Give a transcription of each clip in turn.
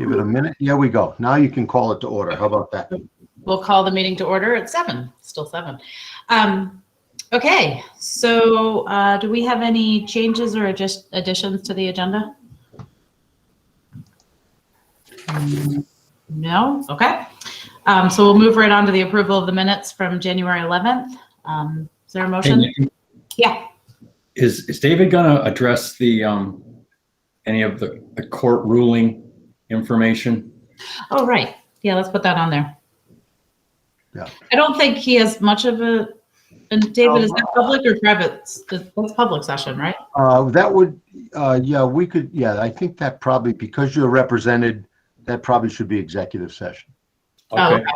Give it a minute. Here we go. Now you can call it to order. How about that? We'll call the meeting to order at 7, still 7. Okay, so do we have any changes or just additions to the agenda? No? Okay. So we'll move right on to the approval of the minutes from January 11th. Is there a motion? Hey, Yeah. Is David gonna address the any of the court ruling information? Oh, right. Yeah, let's put that on there. Yeah. I don't think he has much of a, and David, is that public or private? That's public session, right? That would, yeah, we could, yeah, I think that probably, because you're represented, that probably should be executive session. Okay. Oh, okay.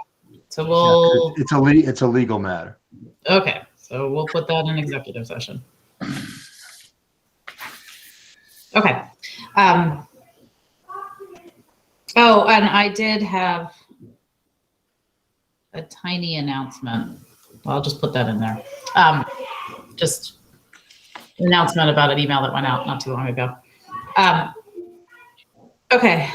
So we'll, Yeah, it's a legal matter. okay, so we'll put that in executive session. Okay. Oh, and I did have a tiny announcement. Well, I'll just put that in there. Just an announcement about an email that went out not too long ago. Okay.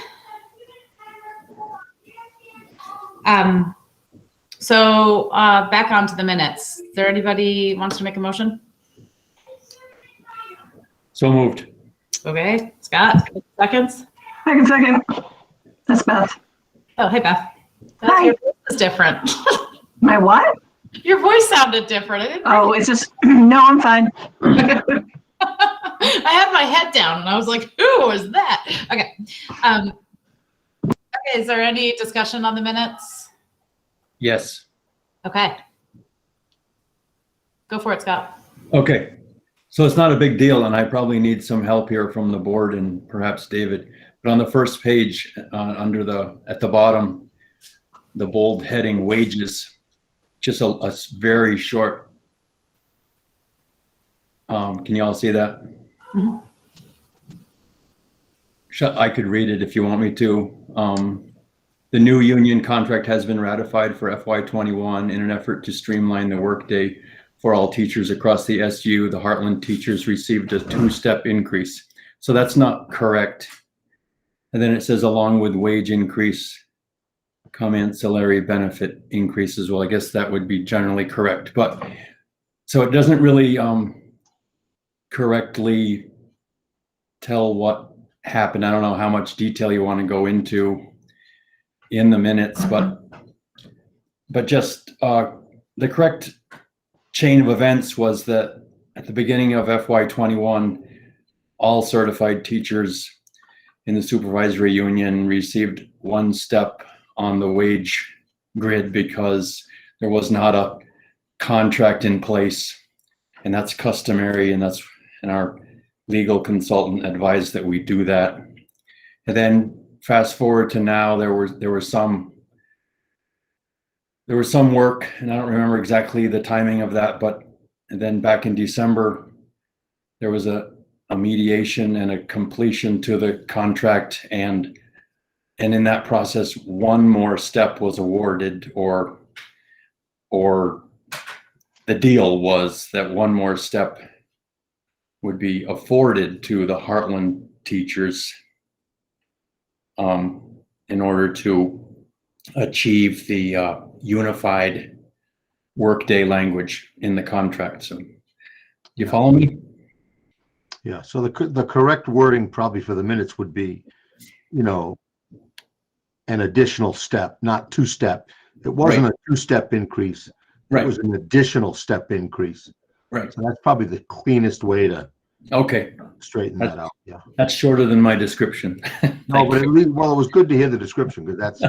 So back onto the minutes. Is there anybody wants to make a motion? So moved. Okay, Scott, seconds. Second. That's Beth. Oh, hey, Beth. Beth, Hi. your voice is different. My what? Your voice sounded different. I didn't Oh, it's just, no, I'm fine. I had my head down and I was like, who is that? Okay. Okay, is there any discussion on the minutes? Yes. Okay. Go for it, Scott. Okay. So it's not a big deal, and I probably need some help here from the board and perhaps David. But on the first page, at the bottom, the bold heading wages, just a very short. Can you all see that? Mhm. I could read it if you want me to. The new union contract has been ratified for FY21 in an effort to streamline the workday for all teachers across the SU. The Heartland teachers received a 2-step increase. So that's not correct. And then it says along with wage increase, come ancillary benefit increases. Well, I guess that would be generally correct, but so it doesn't really correctly tell what happened. I don't know how much detail you want to go into in the minutes, but just the correct chain of events was that at the beginning of FY21, all certified teachers in the supervisory union received 1 step on the wage grid because there was not a contract in place, and that's customary, and our legal consultant advised that we do that. And then fast forward to now, there was some work, and I don't remember exactly the timing of that, but and then back in December, there was a mediation and a completion to the contract, and in that process, 1 more step was awarded, or the deal was that 1 more step would be afforded to the Heartland teachers in order to achieve the unified workday language in the contract. So you follow me? Yeah, so the correct wording probably for the minutes would be, an additional step, not 2-step. It wasn't a 2-step increase. Right. It was an additional step increase. Right. So that's probably the cleanest way to Okay. straighten that out. Yeah. That's shorter than my description. No, but at least, well, it was good to hear the description because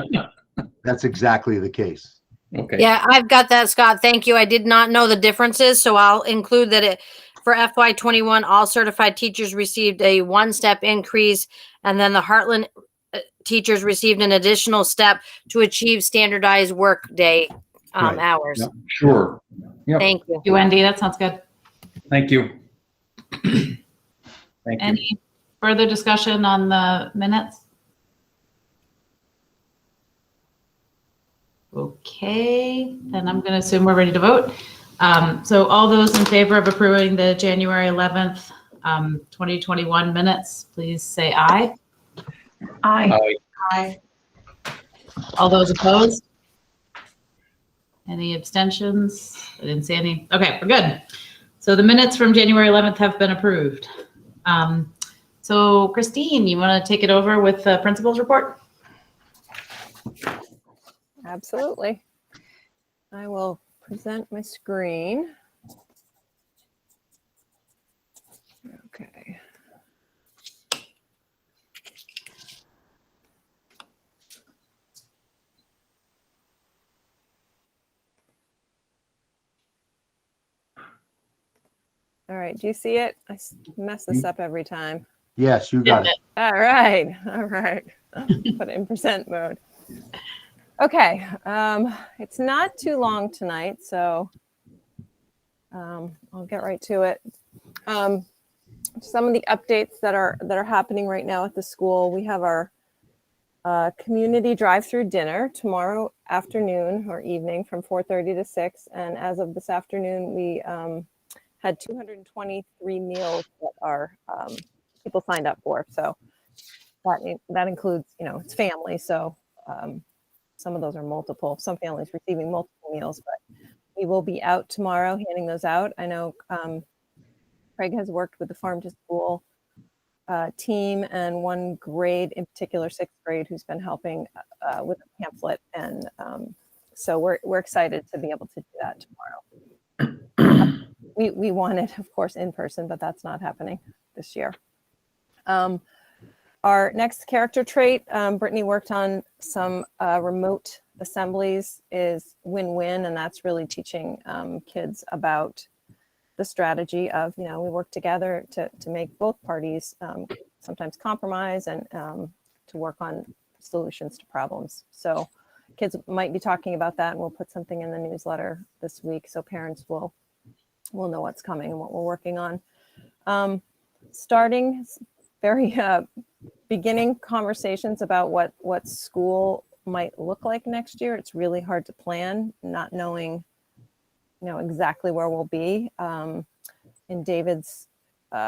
that's exactly the case. Okay. Yeah, I've got that, Scott. Thank you. I did not know the differences, so I'll include that for FY21, all certified teachers received a 1-step increase, and then the Heartland teachers received an additional step to achieve standardized workday Right. hours. Yep. Sure. Yep. Thank you. You, Wendy, that sounds good. Thank you. Thank you. Any further discussion on the minutes? Okay, then I'm going to assume we're ready to vote. So all those in favor of approving the January 11th, 2021 minutes, please say aye. Aye. Aye. All those opposed? Any abstentions? I didn't see any. Okay, we're good. So the minutes from January 11th have been approved. So Christine, you want to take it over with the principal's report? Absolutely. I will present my screen. Okay. All right, do you see it? I mess this up every time. Yes, you got it. All right, all right. Put it in present mode. Okay, it's not too long tonight, so I'll get right to it. Some of the updates that are happening right now at the school. We have our community drive-through dinner tomorrow afternoon or evening from 4:30 to 6. And as of this afternoon, we had 223 meals that our people signed up for. So that includes, it's family. So some of those are multiple. Some families receiving multiple meals, but we will be out tomorrow handing those out. I know Craig has worked with the Farm to School team and one grade in particular, 6th grade, who's been helping with a pamphlet. And so we're excited to be able to do that tomorrow. We wanted, of course, in person, but that's not happening this year. Our next character trait, Brittany worked on some remote assemblies, is win-win, and that's really teaching kids about the strategy of, we work together to make both parties sometimes compromise and to work on solutions to problems. So kids might be talking about that, and we'll put something in the newsletter this week so parents will know what's coming and what we're working on. Starting very beginning conversations about what school might look like next year. It's really hard to plan, not knowing exactly where we'll be. In David's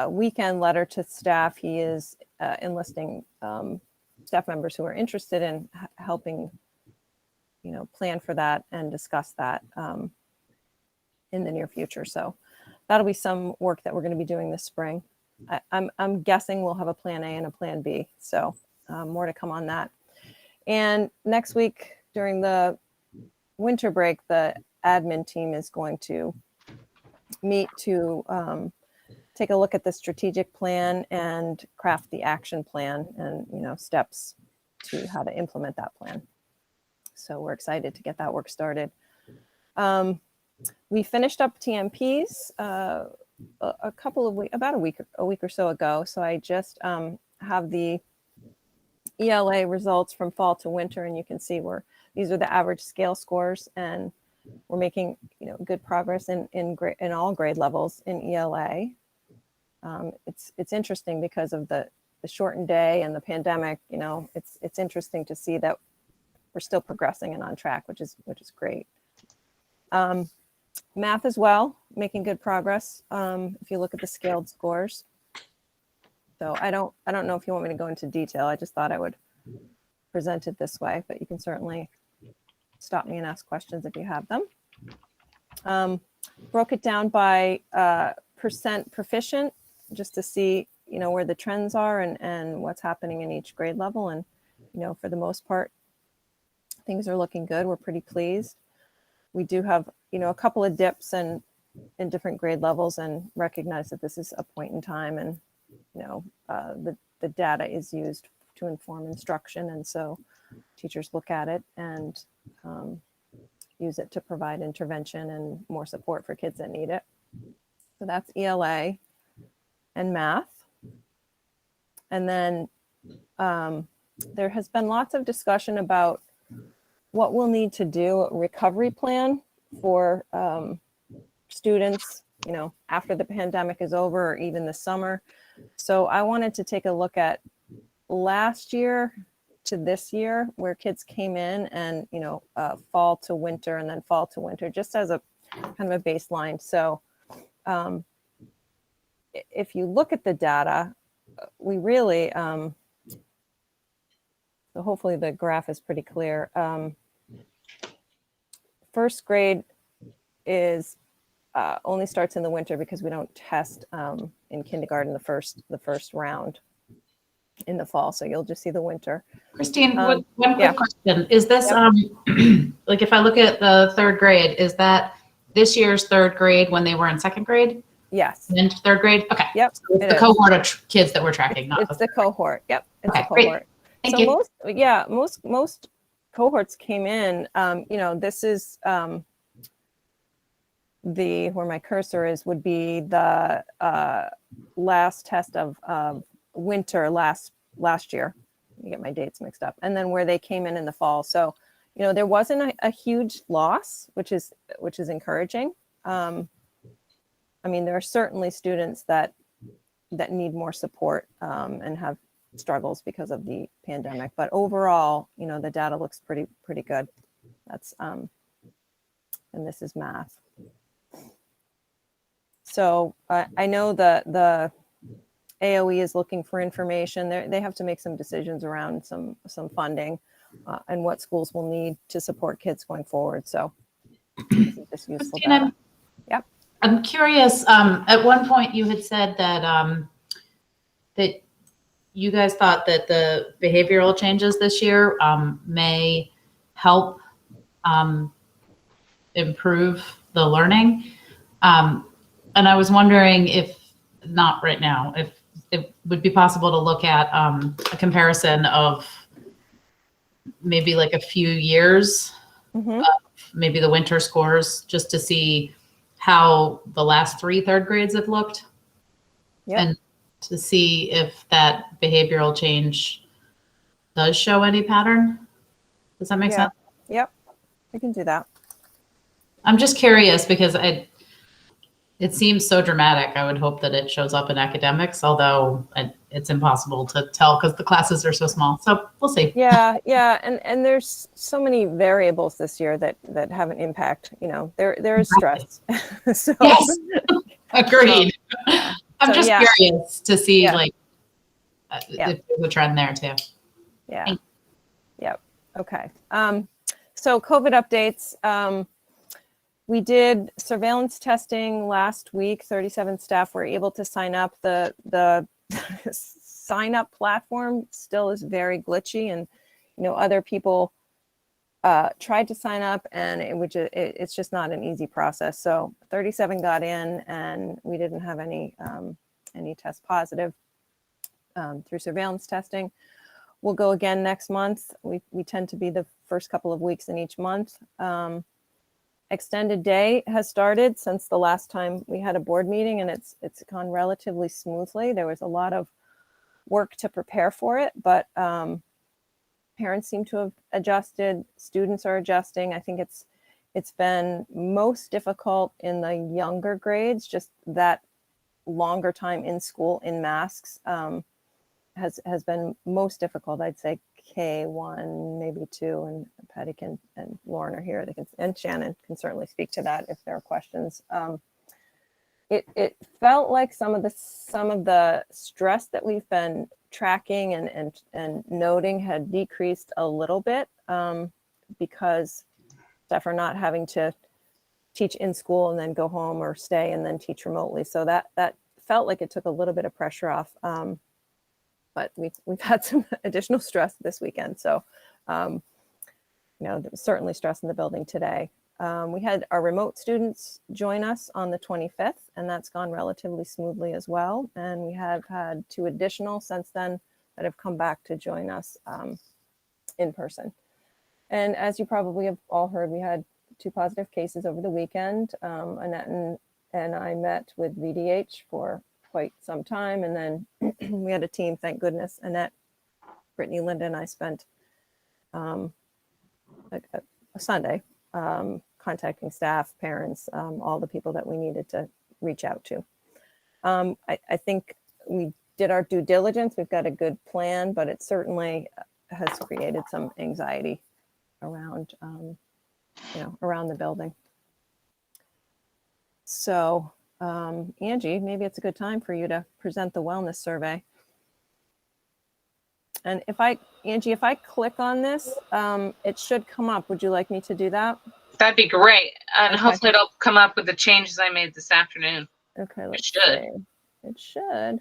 weekend letter to staff, he is enlisting staff members who are interested in helping, plan for that and discuss that in the near future. So that'll be some work that we're going to be doing this spring. I'm guessing we'll have a plan A and a plan B. So more to come on that. And next week during the winter break, the admin team is going to meet to take a look at the strategic plan and craft the action plan and steps to how to implement that plan. So we're excited to get that work started. We finished up TMPs about a week or so ago. So I just have the ELA results from fall to winter, and you can see these are the average scale scores, and we're making good progress in all grade levels in ELA. It's interesting because of the shortened day and the pandemic. It's interesting to see that we're still progressing and on track, which is great. Math as well, making good progress. If you look at the scaled scores. So I don't know if you want me to go into detail. I just thought I would present it this way, but you can certainly stop me and ask questions if you have them. Broke it down by percent proficient, just to see where the trends are and what's happening in each grade level. And for the most part, things are looking good. We're pretty pleased. We do have a couple of dips in different grade levels, and recognize that this is a point in time, and the data is used to inform instruction, and so teachers look at it and use it to provide intervention and more support for kids that need it. So that's ELA and math. And then there has been lots of discussion about what we'll need to do a recovery plan for students, after the pandemic is over or even this summer. So I wanted to take a look at last year to this year, where kids came in and, fall to winter and then fall to winter, just as a kind of a baseline. So if you look at the data, we really, So hopefully the graph is pretty clear. First grade is only starts in the winter because we don't test in kindergarten the first round in the fall. So you'll just see the winter. Christine, one yeah. quick question. Is this, Yep. like if I look at the third grade, is that this year's third grade when they were in second grade? Yes. And third grade? Okay. Yep. So it's it the is. cohort of kids that we're tracking, not It's the cohort. Yep. It's Okay, the great. cohort. Thank So you. most cohorts came in, this is where my cursor is would be the last test of winter last year. Let me get my dates mixed up. And then where they came in the fall. So, there wasn't a huge loss, which is encouraging. I mean, there are certainly students that need more support and have struggles because of the pandemic. But overall, the data looks pretty good. That's and this is math. So I know the AOE is looking for information. They have to make some decisions around some funding and what schools will need to support kids going forward. So this is just useful data. Yep. I'm curious, at one point you had said that that you guys thought that the behavioral changes this year may help improve the learning. And I was wondering if, not right now, if it would be possible to look at a comparison of maybe like a few years, of maybe the winter scores, just to see how the last 3 third grades have looked. Yep. And to see if that behavioral change does show any pattern. Does that make sense? Yep, we can do that. I'm just curious because it seems so dramatic. I would hope that it shows up in academics, although it's impossible to tell because the classes are so small. So we'll see. Yeah. And there's so many variables this year that have an impact. There is stress. So, Yes, agreed. yeah. I'm So, just curious to see like Yeah. if there's a trend there too. Yeah. Thank Yep. Okay. So COVID updates. We did surveillance testing last week. 37 staff were able to sign up. The sign up platform still is very glitchy, and other people tried to sign up, and it's just not an easy process. So 37 got in, and we didn't have any test positive through surveillance testing. We'll go again next month. We tend to be the first couple of weeks in each month. Extended day has started since the last time we had a board meeting, and it's gone relatively smoothly. There was a lot of work to prepare for it, but parents seem to have adjusted. Students are adjusting. I think it's been most difficult in the younger grades. Just that longer time in school in masks has been most difficult. I'd say K1, maybe 2, and Patty and Lauren are here. And Shannon can certainly speak to that if there are questions. It felt like some of the stress that we've been tracking and noting had decreased a little bit because staff are not having to teach in school and then go home or stay and then teach remotely. So that felt like it took a little bit of pressure off. But we've had some additional stress this weekend. So, there was certainly stress in the building today. We had our remote students join us on the 25th, and that's gone relatively smoothly as well. And we have had 2 additional since then that have come back to join us in person. And as you probably have all heard, we had 2 positive cases over the weekend. Annette and I met with VDH for quite some time, and then we had a team, thank goodness. Annette, Brittany, Linda, and I spent a Sunday contacting staff, parents, all the people that we needed to reach out to. I think we did our due diligence. We've got a good plan, but it certainly has created some anxiety around around the building. So Angie, maybe it's a good time for you to present the wellness survey. And Angie, if I click on this, it should come up. Would you like me to do that? That'd be great. And Okay. hopefully it'll come up with the changes I made this afternoon. Okay, let's should. see. It should.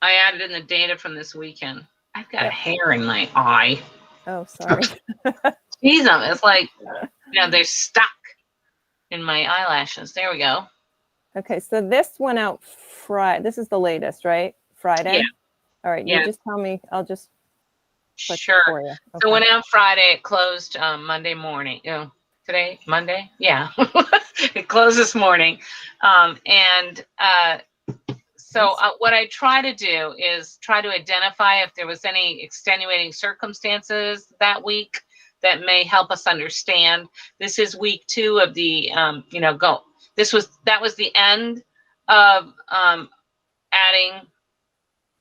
I added in the data from this weekend. I've got a Yep. hair in my eye. Oh, sorry. Tease them. It's like, they're stuck in my eyelashes. There we go. Okay, so this went out Friday. This is the latest, right? Friday? Yeah. All right, Yeah. you just tell me. I'll just click Sure. for you. So Okay. it went out Friday. It closed Monday morning. Today, Monday? Yeah. It closed this morning. So what I try to do is try to identify if there was any extenuating circumstances that week that may help us understand. This is week 2 of the, that was the end of adding.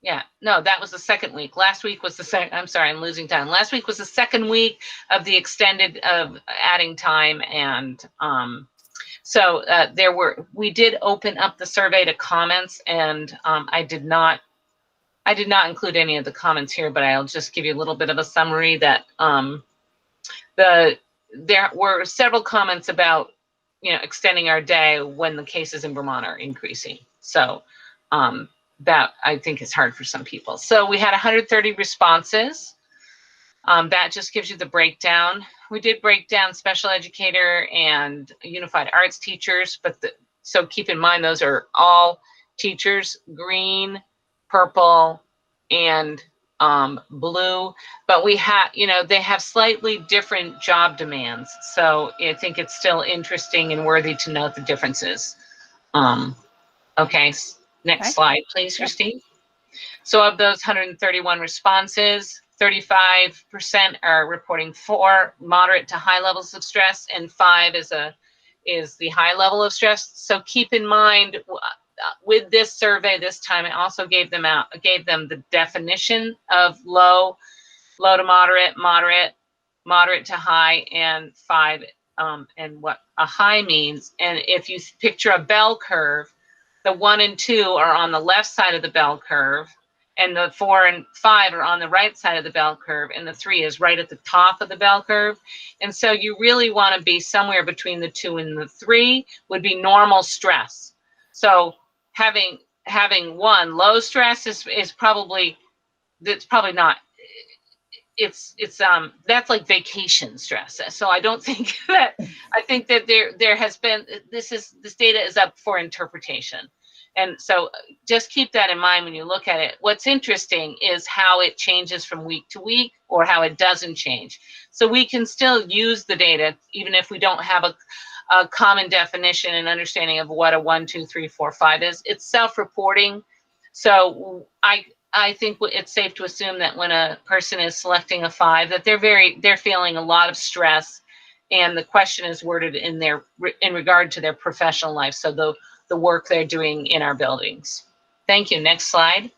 Yeah, no, that was the second week. Last week was the second. I'm sorry, I'm losing time. Last week was the second week of the extended of adding time, and so we did open up the survey to comments, and I did not include any of the comments here, but I'll just give you a little bit of a summary that there were several comments about extending our day when the cases in Vermont are increasing. So that I think is hard for some people. So we had 130 responses. That just gives you the breakdown. We did break down special educator and unified arts teachers, so keep in mind those are all teachers, green, purple, and blue. But we have, they have slightly different job demands. So I think it's still interesting and worthy to note the differences. Okay. Next slide, please, Christine. So of those 131 responses, 35% are reporting 4 moderate to high levels of stress, and 5 is the high level of stress. So keep in mind with this survey this time, I also gave them the definition of low to moderate, moderate to high, and 5, and what a high means. And if you picture a bell curve, the 1 and 2 are on the left side of the bell curve, and the 4 and 5 are on the right side of the bell curve, and the 3 is right at the top of the bell curve. And so you really want to be somewhere between the 2 and the 3 would be normal stress. So having 1 low stress is probably, that's probably not, it's that's like vacation stress. So I don't think that, I think that there has been, this data is up for interpretation. And so just keep that in mind when you look at it. What's interesting is how it changes from week to week, or how it doesn't change. So we can still use the data, even if we don't have a common definition and understanding of what a 1, 2, 3, 4, 5 is. It's self-reporting. So I think it's safe to assume that when a person is selecting a 5, that they're feeling a lot of stress, and the question is worded in regard to their professional life. So the work they're doing in our buildings. Thank you. Next slide.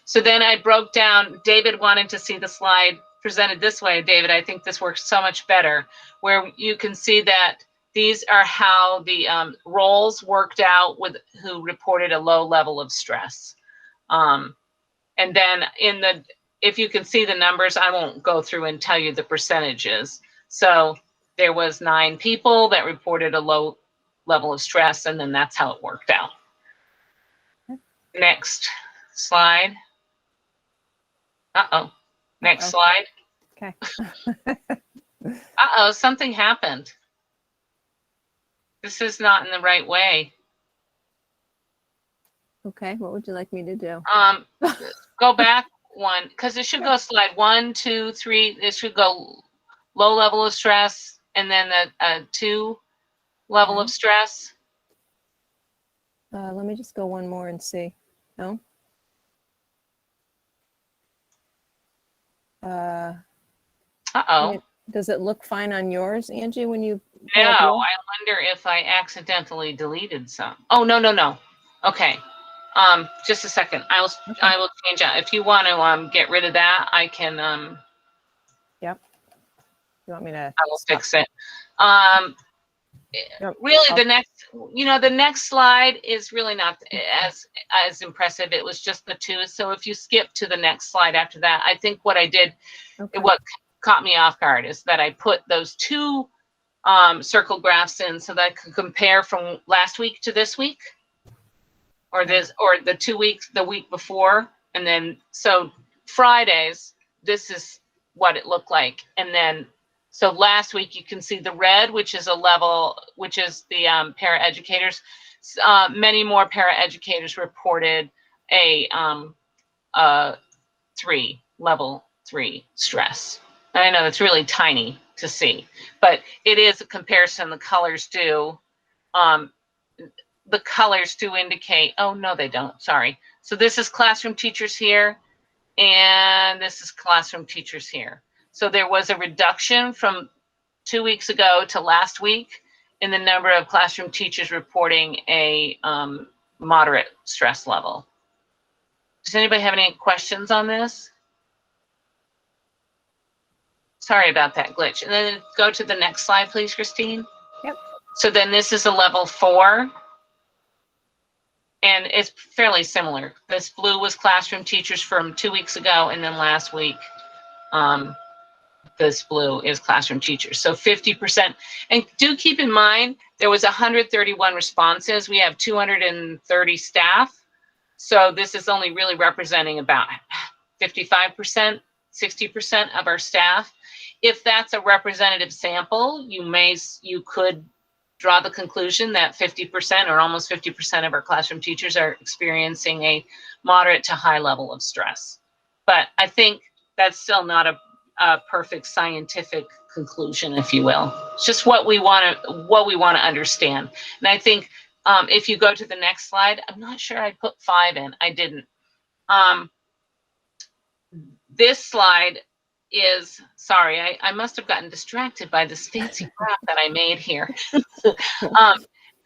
So then I broke down, David wanted to see the slide presented this way. David, I think this works so much better, where you can see that these are how the roles worked out with who reported a low level of stress. And then if you can see the numbers, I won't go through and tell you the percentages. So there was 9 people that reported a low level of stress, and then that's how it worked out. Next slide. Next slide. Okay. Something happened. This is not in the right way. Okay, what would you like me to do? Go back one, because it should go slide 1, 2, 3. It should go low level of stress, and then the 2 level of stress. Let me just go one more and see. No? Does it look fine on yours, Angie, when you? No, I wonder if I accidentally deleted some. Oh, no. Okay. Just a second. I will change that. If you want to get rid of that, I can. Yep. You want me to? I will fix it. really the next slide is really not as impressive. It was just the two. So if you skip to the next slide after that, I think what I did, Okay. what caught me off guard is that I put those two circle graphs in so that I could compare from last week to this week, or the 2 weeks, the week before. And then, so Fridays, this is what it looked like. And then, so last week you can see the red, which is a level, which is the paraeducators. Many more paraeducators reported a level 3 stress. And I know that's really tiny to see, but it is a comparison. The colors do. The colors do indicate, oh, no, they don't. Sorry. So this is classroom teachers here, and this is classroom teachers here. So there was a reduction from 2 weeks ago to last week in the number of classroom teachers reporting a moderate stress level. Does anybody have any questions on this? Sorry about that glitch. And then go to the next slide, please, Christine. Yep. So then this is a level 4. And it's fairly similar. This blue was classroom teachers from 2 weeks ago, and then last week, this blue is classroom teachers. So 50%. And do keep in mind, there was 131 responses. We have 230 staff. So this is only really representing about 55%, 60% of our staff. If that's a representative sample, you could draw the conclusion that 50% or almost 50% of our classroom teachers are experiencing a moderate to high level of stress. But I think that's still not a perfect scientific conclusion, if you will. It's just what we want to understand. And I think if you go to the next slide, I'm not sure I put 5 in. I didn't. This slide is, sorry, I must have gotten distracted by this fancy graph that I made here.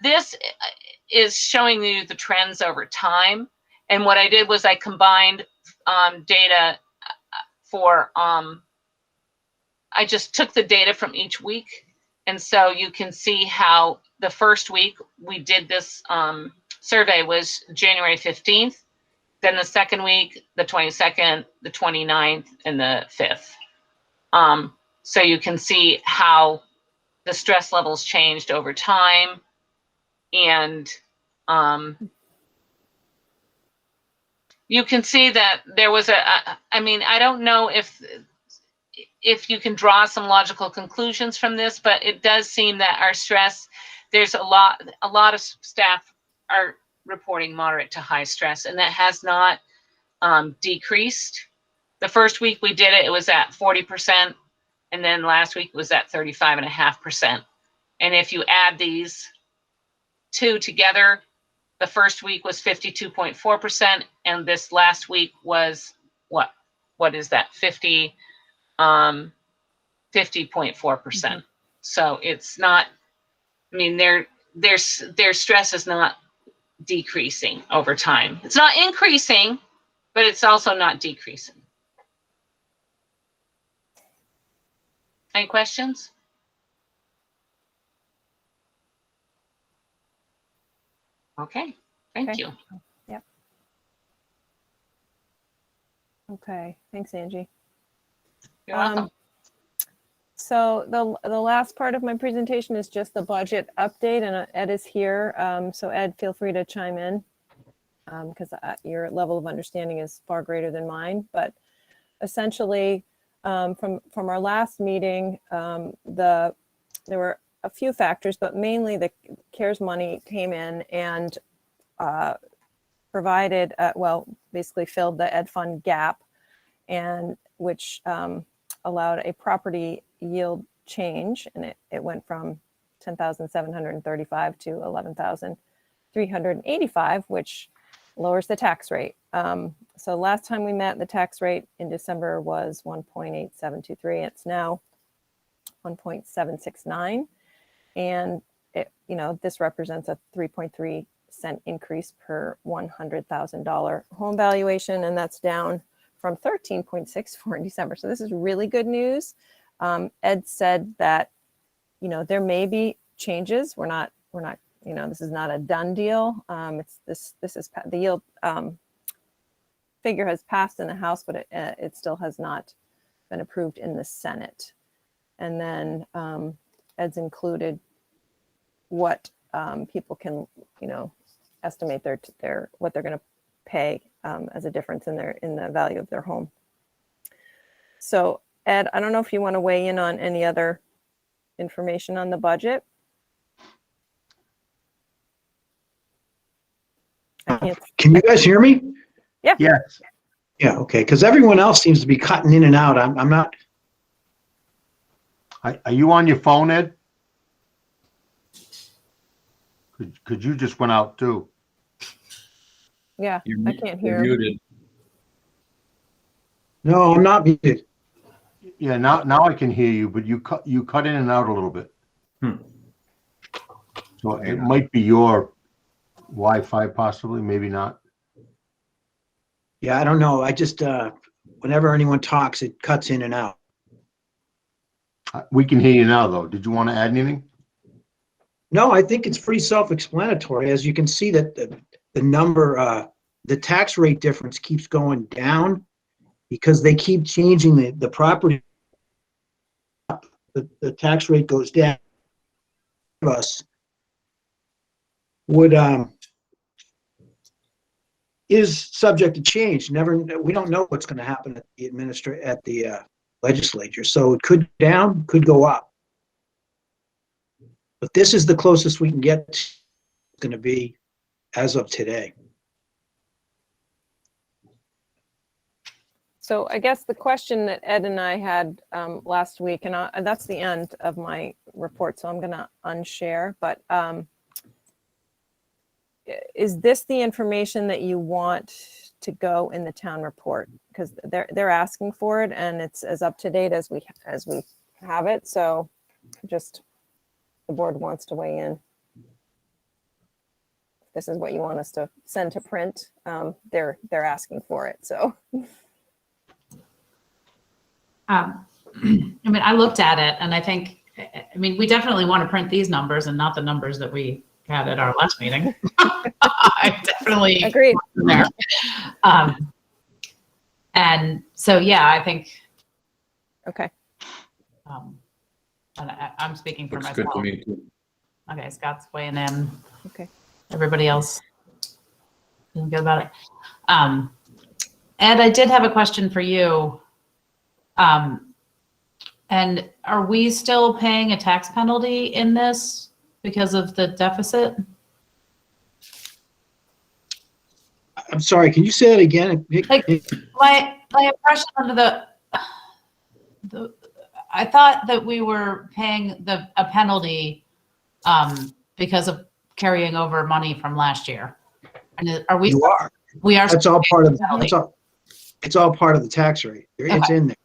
This is showing you the trends over time. And what I did was I combined data for, I just took the data from each week. And so you can see how the first week we did this survey was January 15th. Then the second week, the 22nd, the 29th, and the 5th. So you can see how the stress levels changed over time. And you can see that there was I mean, I don't know if you can draw some logical conclusions from this, but it does seem that our stress, there's a lot of staff are reporting moderate to high stress, and that has not decreased. The first week we did it, it was at 40%, and then last week was at 35.5%. And if you add these two together, the first week was 52.4%, and this last week was what is that? 50.4%. So it's not, I mean, their stress is not decreasing over time. It's not increasing, but it's also not decreasing. Any questions? Okay, thank you. Yep. Okay, thanks, Angie. You're welcome. So the last part of my presentation is just the budget update, and Ed is here. So Ed, feel free to chime in because your level of understanding is far greater than mine. But essentially, from our last meeting, there were a few factors, but mainly the CARES money came in and provided, well, basically filled the ed fund gap, and which allowed a property yield change, and it went from 10,735 to 11,385, which lowers the tax rate. So last time we met, the tax rate in December was 1.8723. It's now 1.769, and this represents a 3.3 cent increase per $100,000 home valuation, and that's down from 13.64 in December. So this is really good news. Ed said that, there may be changes. We're not, you know, this is not a done deal. This is the yield figure has passed in the House, but it still has not been approved in the Senate. And then Ed's included what people can, you know, estimate their what they're going to pay as a difference in the value of their home. So Ed, I don't know if you want to weigh in on any other information on the budget. I can't. Can you guys hear me? Yes. Yeah, okay, because everyone else seems to be cutting in and out. I'm not. Are you on your phone, Ed? Could you just went out too? Yeah, I can't You're hear. muted. No, I'm not muted. Yeah, now I can hear you, but you cut in and out a little bit. So it might be your Wi-Fi possibly, maybe not. Yeah, I don't know. I just, whenever anyone talks, it cuts in and out. We can hear you now, though. Did you want to add anything? No, I think it's pretty self-explanatory. As you can see that the number, the tax rate difference keeps going down because they keep changing the property. The tax rate goes down. Us would is subject to change. We don't know what's going to happen at the legislature. So it could go down, could go up. But this is the closest we can get to going to be as of today. So I guess the question that Ed and I had last week, and that's the end of my report, so I'm going to unshare, but is this the information that you want to go in the town report? Because they're asking for it, and it's as up to date as we have it. So just the board wants to weigh in. This is what you want us to send to print. They're asking for it. So. I mean, I looked at it and I think, I mean, we definitely want to print these numbers and not the numbers that we had at our last meeting. I definitely Agreed. there. And so, yeah, I think. Okay. And I'm speaking for Looks myself. good to me too. Okay, Scott's weighing in. Okay. Everybody else feeling good about it. Ed, I did have a question for you. And are we still paying a tax penalty in this because of the deficit? I'm sorry, can you say that again? Like, my impression under I thought that we were paying a penalty because of carrying over money from last year. And are we? You are. We are. That's all part of penalty. it's all part of the tax rate. It's in there.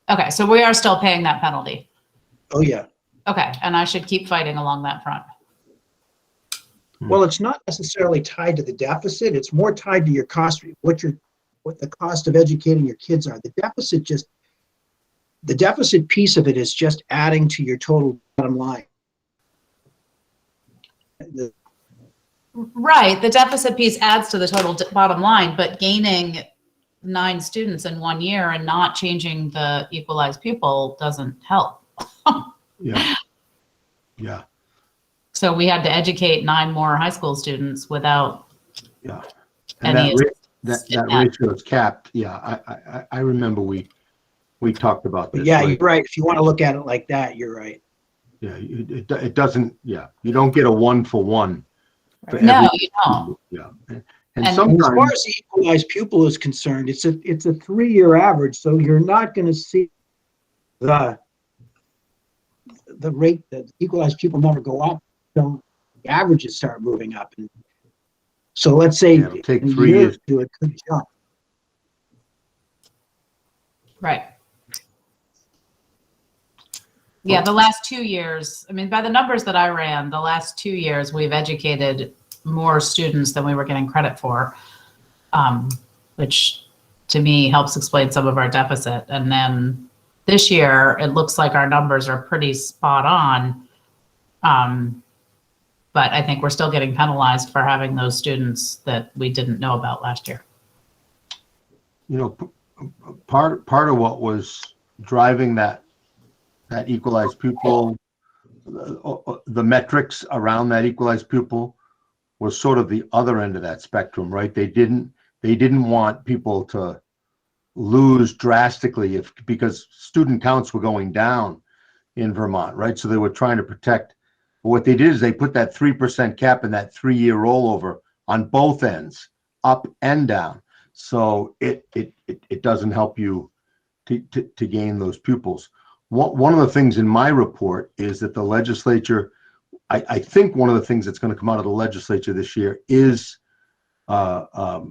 Okay, so we are still paying that penalty. Oh, yeah. Okay, and I should keep fighting along that front. Well, it's not necessarily tied to the deficit. It's more tied to your cost, what the cost of educating your kids are. The deficit piece of it is just adding to your total bottom line. Right, the deficit piece adds to the total bottom line, but gaining 9 students in 1 year and not changing the equalized pupil doesn't help. Yeah. Yeah. So we had to educate 9 more high school students without. Yeah. And any that ratio is capped. Yeah. I remember we talked about But this. yeah, right? you're right. If you want to look at it like that, you're right. Yeah. It doesn't, yeah. You don't get a 1-for-1. For No, every you don't. Yeah. And And As sometimes, far as the equalized pupil is concerned, it's a 3-year average, so you're not going to see the rate that equalized pupil never go up until the averages start moving up. And so let's say Yeah, it'll take in a 3 year or years. two, it could jump. Right. Yeah, the last 2 years, I mean, by the numbers that I ran, the last 2 years, we've educated more students than we were getting credit for, which to me helps explain some of our deficit. And then this year, it looks like our numbers are pretty spot on. But I think we're still getting penalized for having those students that we didn't know about last year. You know, part of what was driving that equalized pupil, the metrics around that equalized pupil was sort of the other end of that spectrum, right? They didn't want people to lose drastically because student counts were going down in Vermont, right? So they were trying to protect. But what they did is they put that 3% cap and that 3-year rollover on both ends, up and down. So it doesn't help you to gain those pupils. One of the things in my report is that the legislature, I think one of the things that's going to come out of the legislature this year is a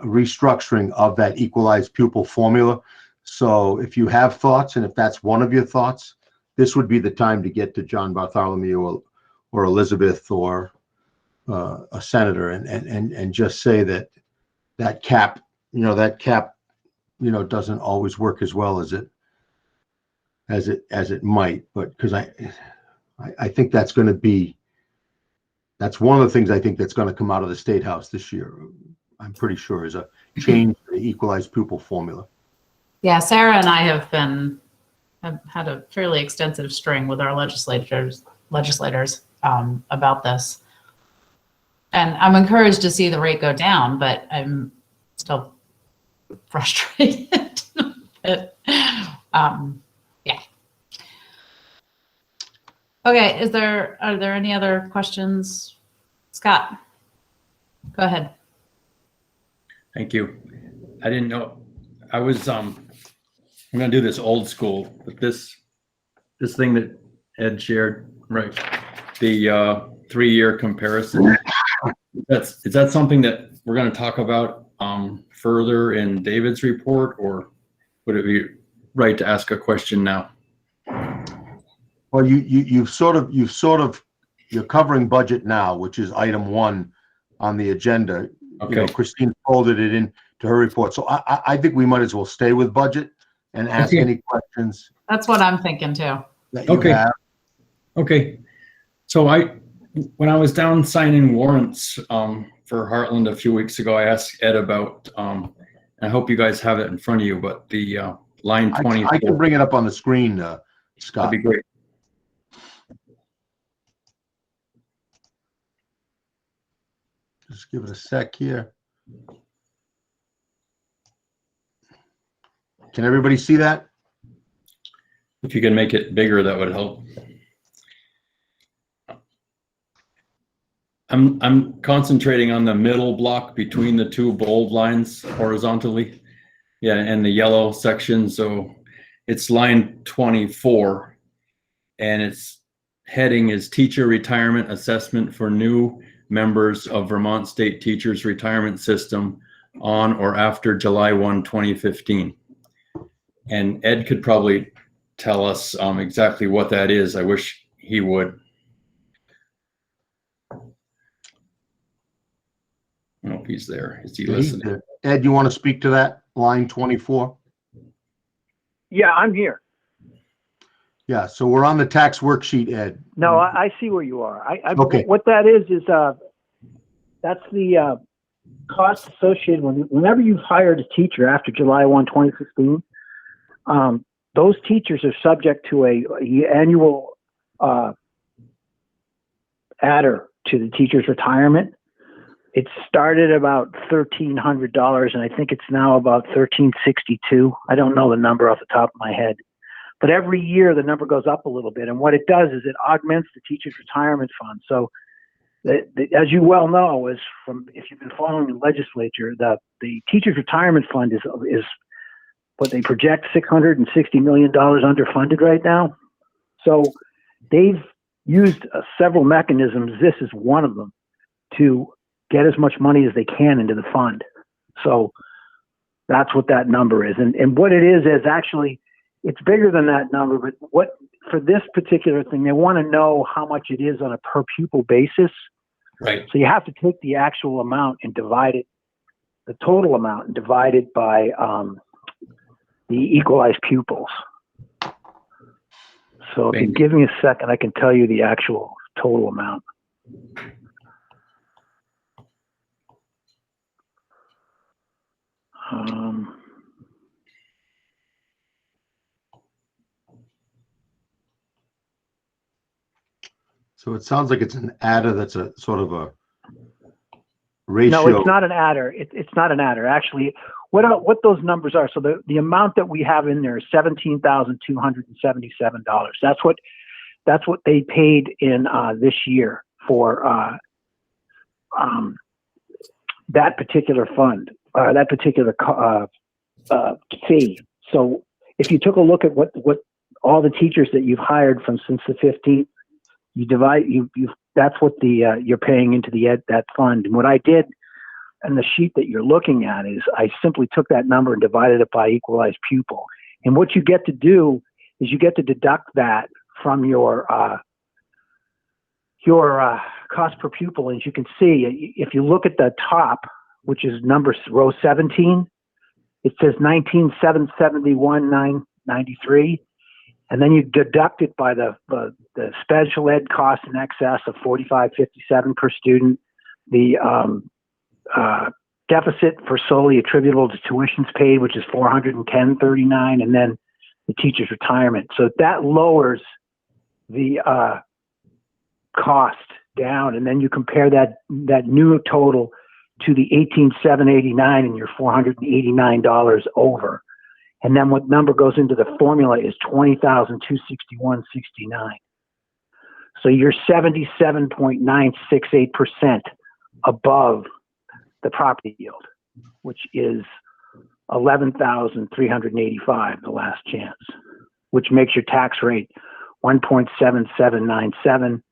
restructuring of that equalized pupil formula. So if you have thoughts, and if that's one of your thoughts, this would be the time to get to John Bartholomew or Elizabeth or a senator and just say that cap, doesn't always work as well as it might. But because I think that's one of the things I think that's going to come out of the State House this year. I'm pretty sure is a change to the equalized pupil formula. Yeah, Sarah and I have had a fairly extensive string with our legislators about this. And I'm encouraged to see the rate go down, but I'm still frustrated. But, yeah. Okay, are there any other questions? Scott, go ahead. Thank you. I didn't know, I was, I'm gonna do this old school, but this thing that Ed shared, right? The 3-year comparison. Is that something that we're gonna talk about further in David's report, or would it be right to ask a question now? Well, you're covering budget now, which is item 1 on the agenda. Okay. Christine folded it into her report. So I think we might as well stay with budget and ask any questions That's what I'm thinking too. that you have. Okay. So when I was down signing warrants for Heartland a few weeks ago, I asked Ed about, I hope you guys have it in front of you, but the line 20. I can bring it up on the screen, Scott. That'd be great. Just give it a sec here. Can everybody see that? If you can make it bigger, that would help. I'm concentrating on the middle block between the 2 bold lines horizontally. Yeah, and the yellow section. So it's line 24, and its heading is Teacher Retirement Assessment for New Members of Vermont State Teachers Retirement System on or after July 1, 2015. And Ed could probably tell us exactly what that is. I wish he would. I don't know if he's there. Is he listening? Ed, you want to speak to that, line 24? Yeah, I'm here. Yeah, so we're on the tax worksheet, Ed. No, I see where you are. Okay. What that is that's the cost associated whenever you've hired a teacher after July 1, 2015. Those teachers are subject to a annual adder to the teacher's retirement. It started about $1,300, and I think it's now about $1,362. I don't know the number off the top of my head. But every year the number goes up a little bit, and what it does is it augments the teacher's retirement fund. So, as you well know, if you've been following the legislature, the teacher's retirement fund is what they project $660 million underfunded right now. So, they've used several mechanisms. This is one of them to get as much money as they can into the fund. So that's what that number is, and what it is actually. It's bigger than that number, but for this particular thing, they want to know how much it is on a per pupil basis. Right. So you have to take the actual amount and divide it, the total amount, and divide it by the equalized pupils. So if you give me a second, I can tell you the actual total amount. So it sounds like it's an adder that's a sort of a No, ratio. it's not an adder. It's not an adder. Actually, what those numbers are. So the amount that we have in there is $17,277. That's what they paid in this year for that particular fund, that particular fee. So if you took a look at what all the teachers that you've hired from since the 15th, you divide that's what you're paying into that fund. And what I did on the sheet that you're looking at is I simply took that number and divided it by equalized pupil. And what you get to do is you get to deduct that from your cost per pupil. As you can see, if you look at the top, which is row 17, it says 19,771,993. And then you deduct it by the special ed cost in excess of $45.57 per student, the deficit for solely attributable to tuitions paid, which is $410.39, and then the teacher's retirement. So that lowers the cost down, and then you compare that new total to the $18,789, and you're $489 over. And then what number goes into the formula is $20,261.69. So you're 77.968% above the property yield, which is 11,385, the last chance, which makes your tax rate 1.7797.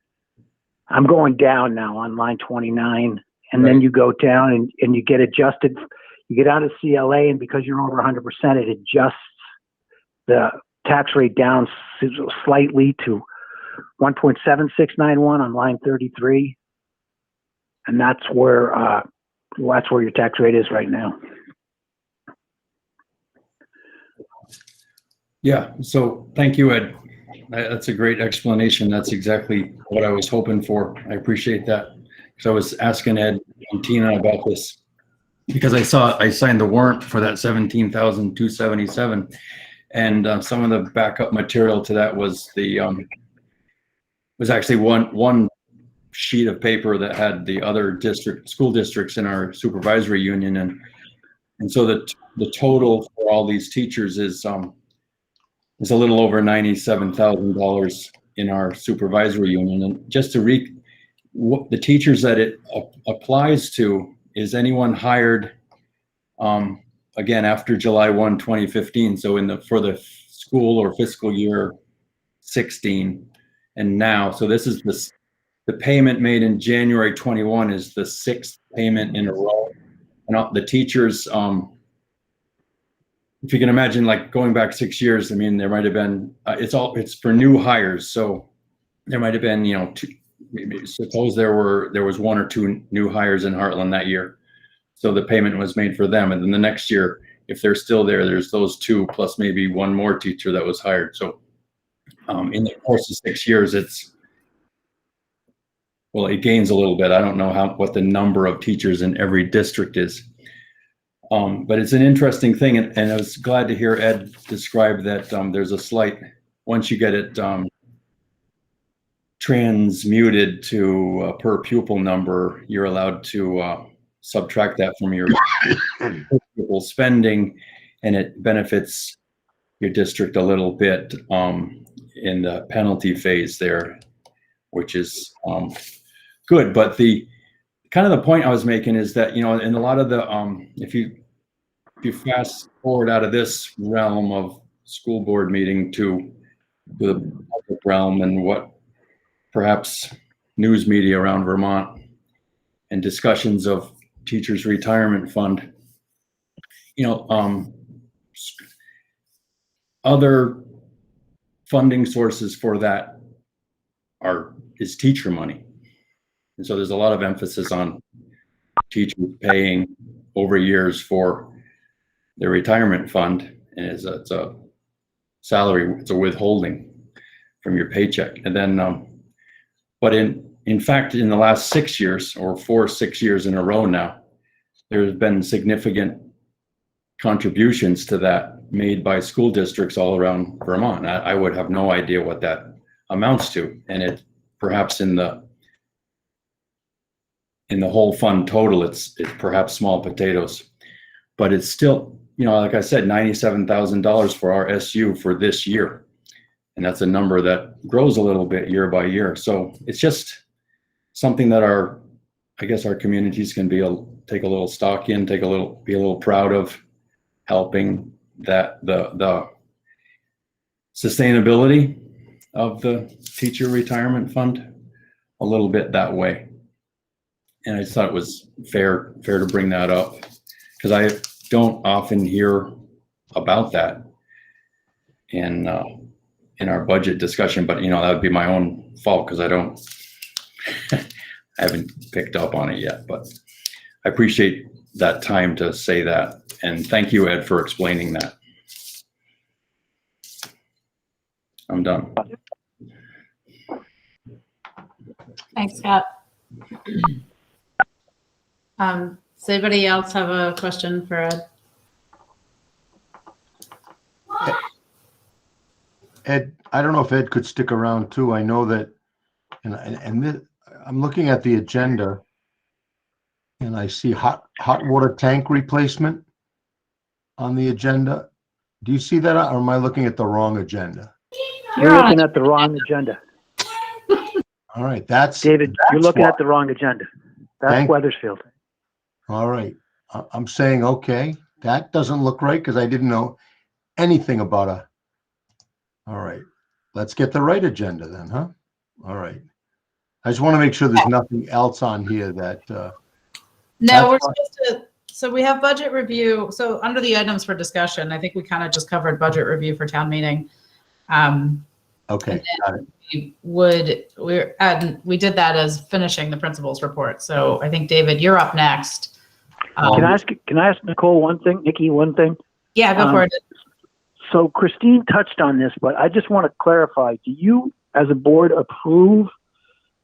I'm going down now on line 29, and then you go down and you get adjusted. You get out of CLA, and because you're over 100%, it adjusts the tax rate down slightly to 1.7691 on line 33, and that's where your tax rate is right now. Yeah, so thank you, Ed. That's a great explanation. That's exactly what I was hoping for. I appreciate that. Because I was asking Ed and Tina about this because I signed the warrant for that 17,277, and some of the backup material to that was was actually one sheet of paper that had the other school districts in our supervisory union, and so the total for all these teachers is a little over $97,000 in our supervisory union. And just to the teachers that it applies to is anyone hired again after July 1, 2015. So for the school or fiscal year 16 and now. So this is the payment made in January 21 is the 6th payment in a row. And the teachers, if you can imagine, like going back 6 years, I mean, there might have been, it's for new hires. So there might have been, suppose there was 1 or 2 new hires in Heartland that year. So the payment was made for them. And then the next year, if they're still there, there's those 2 plus maybe 1 more teacher that was hired. So in the course of 6 years, it gains a little bit. I don't know what the number of teachers in every district is. But it's an interesting thing. And I was glad to hear Ed describe that there's a slight, once you get it transmuted to a per pupil number, you're allowed to subtract that from your pupil spending, and it benefits your district a little bit in the penalty phase there, which is good. But the point I was making is that, in a lot of the, if you fast forward out of this realm of school board meeting to the public realm and what perhaps news media around Vermont and discussions of teachers' retirement fund, other funding sources for that is teacher money. And so there's a lot of emphasis on teachers paying over years for their retirement fund, and it's a salary, it's a withholding from your paycheck. And then, but in fact, in the last 6 years, or 6 years in a row now, there's been significant contributions to that made by school districts all around Vermont. I would have no idea what that amounts to. And it perhaps in the whole fund total, it's perhaps small potatoes, but it's still, you know, like I said, $97,000 for our SU for this year. And that's a number that grows a little bit year by year. So it's just something that I guess our communities can take a little stock in, be a little proud of, helping that the sustainability of the teacher retirement fund a little bit that way. And I just thought it was fair to bring that up, because I don't often hear about that in our budget discussion. But you know, that would be my own fault, because I haven't picked up on it yet. But I appreciate that time to say that, and thank you, Ed, for explaining that. I'm done. Thanks, Scott. Does anybody else have a question for Ed? Ed, I don't know if Ed could stick around too. I know that, I'm looking at the agenda and I see hot water tank replacement on the agenda. Do you see that, or am I looking at the wrong agenda? You're looking at the wrong agenda. All right, David, you're looking at the wrong agenda. That's Weathersfield. All right, I'm saying, okay, that doesn't look right, because I didn't know anything about all right, let's get the right agenda then, huh? All right. I just want to make sure there's nothing else on here that, No, we're supposed to, so we have budget review. So under the items for discussion, I think we kind of just covered budget review for town meeting. okay, got it. We did that as finishing the principal's report. So I think, David, you're up next. Can I ask Nicole one thing, Nikki, one thing? Yeah, go for it. So Christine touched on this, but I just want to clarify. Do you, as a board, approve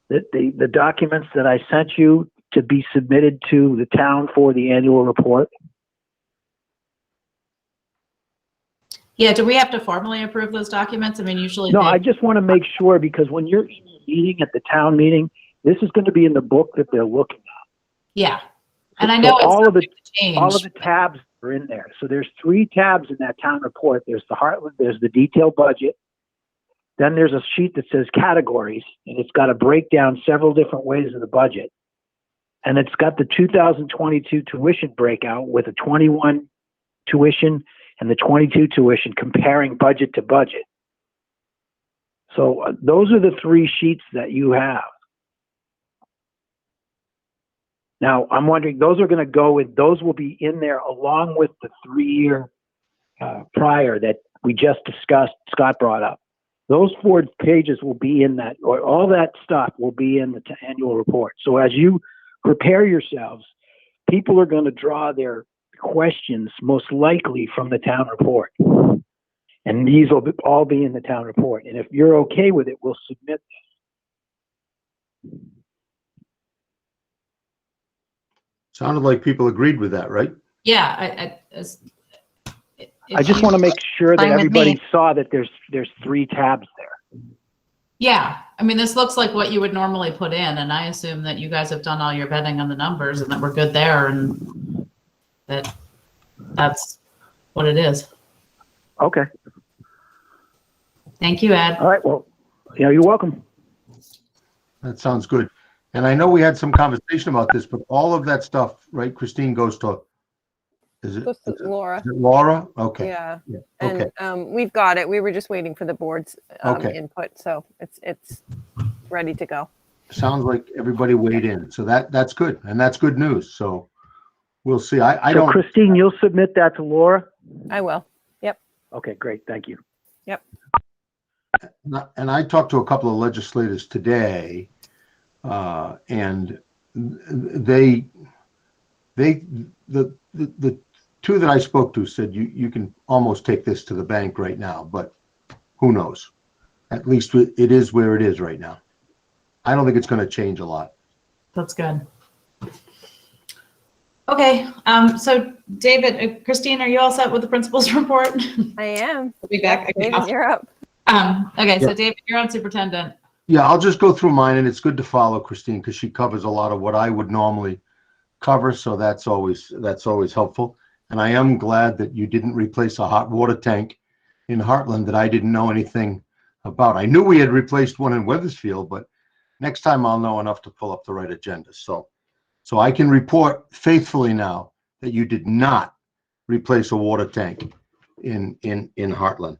that the documents that I sent you to be submitted to the town for the annual report? Yeah, do we have to formally approve those documents? I mean, usually. No, I just want to make sure, because when you're in a meeting at the town meeting, this is going to be in the book that they're looking at. Yeah. And I know so all of the change. tabs are in there. So there's 3 tabs in that town report. There's the Heartland, there's the detailed budget. Then there's a sheet that says categories, and it's got to break down several different ways of the budget. And it's got the 2022 tuition breakout with the 21 tuition and the 22 tuition, comparing budget to budget. So those are the 3 sheets that you have. Now, I'm wondering, those are going to go with, those will be in there along with the 3-year prior that we just discussed, Scott brought up. Those 4 pages will be in that, or all that stuff will be in the annual report. So as you prepare yourselves, people are going to draw their questions most likely from the town report. And these will all be in the town report. And if you're okay with it, we'll submit this. Sounded like people agreed with that, right? Yeah, I just want to make sure that Fine with everybody me. saw that there's 3 tabs there. Yeah, I mean, this looks like what you would normally put in, and I assume that you guys have done all your vetting on the numbers and that we're good there, and that's what it is. Okay. Thank you, Ed. All right. Well, you're welcome. That sounds good. And I know we had some conversation about this, but all of that stuff, right, Christine, goes to, is it Laura. Laura? Okay. Yeah. Okay. And we've got it. We were just waiting for the board's Okay. input. So it's ready to go. Sounds like everybody weighed in. So that's good. And that's good news. So we'll see. I So don't, Christine, you'll submit that to Laura? I will. Yep. Okay, great. Thank you. Yep. and I talked to a couple of legislators today, and the 2 that I spoke to said you can almost take this to the bank right now, but who knows? At least it is where it is right now. I don't think it's going to change a lot. That's good. Okay, so David, Christine, are you all set with the principal's report? I am. We'll be back. Yep, Okay, David, you're up. okay, so Yeah. David, you're on superintendent. Yeah, I'll just go through mine, and it's good to follow Christine because she covers a lot of what I would normally cover, so that's always helpful. And I am glad that you didn't replace a hot water tank in Heartland that I didn't know anything about. I knew we had replaced one in Weathersfield, but next time I'll know enough to pull up the right agenda. So I can report faithfully now that you did not replace a water tank in Heartland.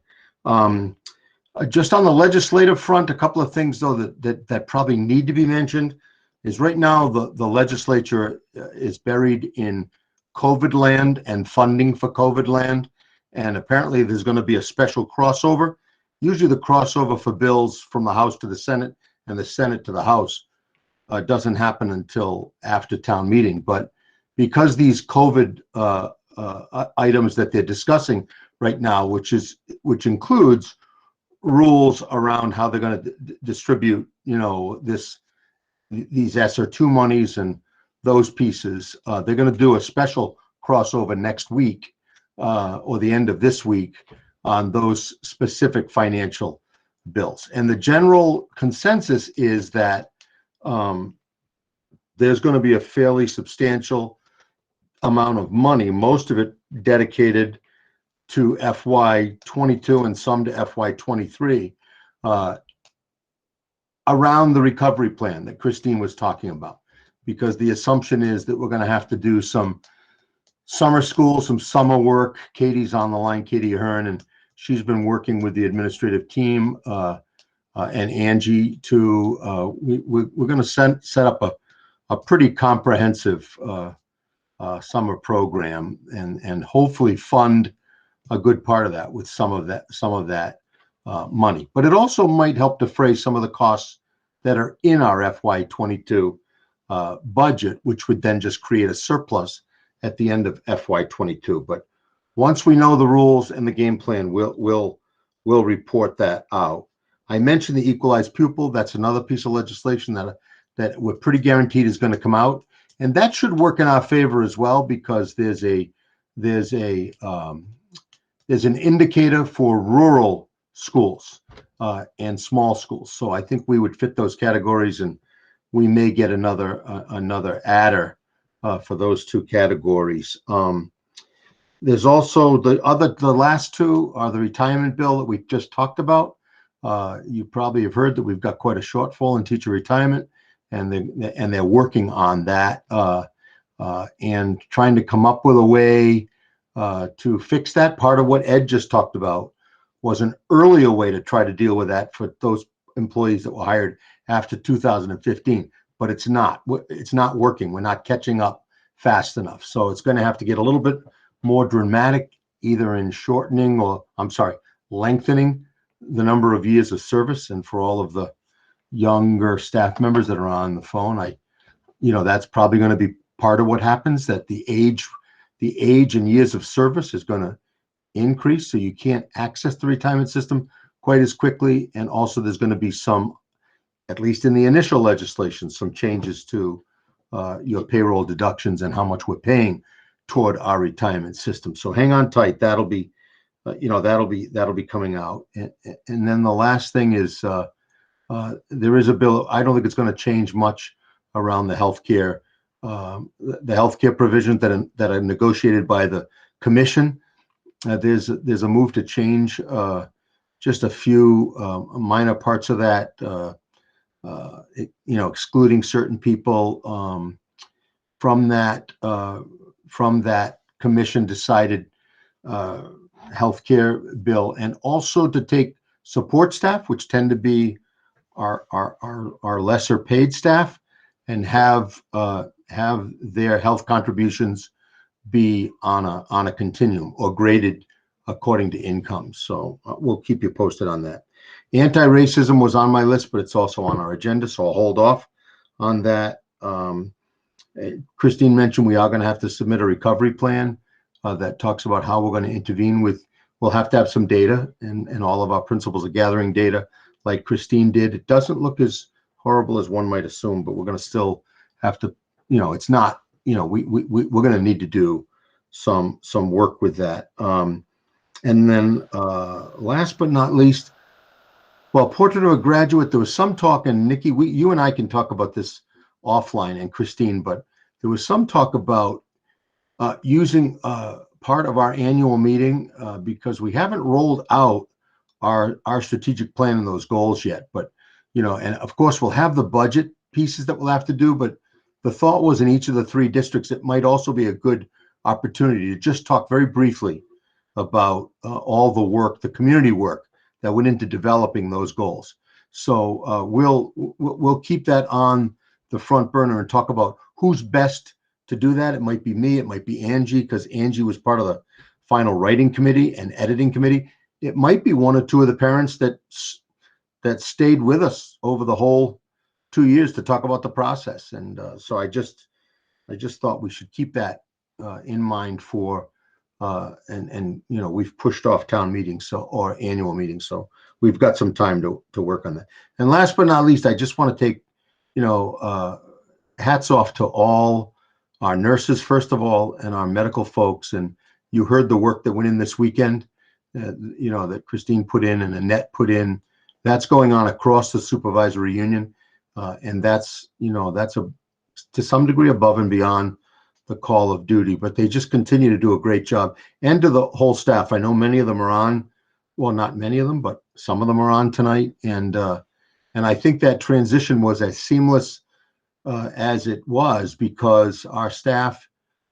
Just on the legislative front, a couple of things though that probably need to be mentioned is right now the legislature is buried in COVID land and funding for COVID land, and apparently there's going to be a special crossover. Usually the crossover for bills from the House to the Senate and the Senate to the House doesn't happen until after town meeting, but because these COVID items that they're discussing right now, which includes rules around how they're going to distribute, these ESSER2 monies and those pieces. They're going to do a special crossover next week or the end of this week on those specific financial bills. And the general consensus is that there's going to be a fairly substantial amount of money, most of it dedicated to FY22 and some to FY23, around the recovery plan that Christine was talking about. Because the assumption is that we're going to have to do some summer school, some summer work. Katie's on the line, Katie Ahern, and she's been working with the administrative team and Angie to, we're going to set up a pretty comprehensive summer program and hopefully fund a good part of that with some of that money. But it also might help defray some of the costs that are in our FY22 budget, which would then just create a surplus at the end of FY22. But once we know the rules and the game plan, we'll report that out. I mentioned the equalized pupil. That's another piece of legislation that we're pretty guaranteed is going to come out, and that should work in our favor as well because there's an indicator for rural schools and small schools. So I think we would fit those categories, and we may get another adder for those two categories. There's also the last two are the retirement bill that we just talked about. You probably have heard that we've got quite a shortfall in teacher retirement, and they're working on that and trying to come up with a way to fix that. Part of what Ed just talked about was an earlier way to try to deal with that for those employees that were hired after 2015, but it's not working. We're not catching up fast enough. So it's going to have to get a little bit more dramatic, either in lengthening the number of years of service. And for all of the younger staff members that are on the phone, that's probably going to be part of what happens, that the age and years of service is going to increase, so you can't access the retirement system quite as quickly. And also there's going to be some, at least in the initial legislation, some changes to your payroll deductions and how much we're paying toward our retirement system. So hang on tight. That'll be coming out. And then the last thing is there is a bill. I don't think it's going to change much around the healthcare provisions that are negotiated by the commission. There's a move to change just a few minor parts of that, excluding certain people from that commission decided healthcare bill, and also to take support staff, which tend to be our lesser paid staff, and have their health contributions be on a continuum or graded according to income. So we'll keep you posted on that. Anti-racism was on my list, but it's also on our agenda, so I'll hold off on that. Christine mentioned we are going to have to submit a recovery plan that talks about how we're going to intervene with. We'll have to have some data, and all of our principals are gathering data like Christine did. It doesn't look as horrible as one might assume, but we're going to still have to, it's not we're going to need to do some work with that. And then last but not least, well, portrait of a graduate, there was some talk, and Nikki, you and I can talk about this offline, and Christine, but there was some talk about using part of our annual meeting because we haven't rolled out our strategic plan and those goals yet. But, and of course we'll have the budget pieces that we'll have to do, but the thought was in each of the 3 districts, it might also be a good opportunity to just talk very briefly about all the work, the community work that went into developing those goals. So we'll keep that on the front burner and talk about who's best to do that. It might be me, it might be Angie, because Angie was part of the final writing committee and editing committee. It might be 1 or 2 of the parents that stayed with us over the whole 2 years to talk about the process. And so I just thought we should keep that in mind for and we've pushed off town meetings or annual meetings, so we've got some time to work on that. And last but not least, I just want to take hats off to all our nurses, first of all, and our medical folks. And you heard the work that went in this weekend, that Christine put in and Annette put in. That's going on across the supervisory union, and that's to some degree above and beyond the call of duty, but they just continue to do a great job. And to the whole staff, I know many of them are on, well, not many of them, but some of them are on tonight. And I think that transition was as seamless as it was because our staff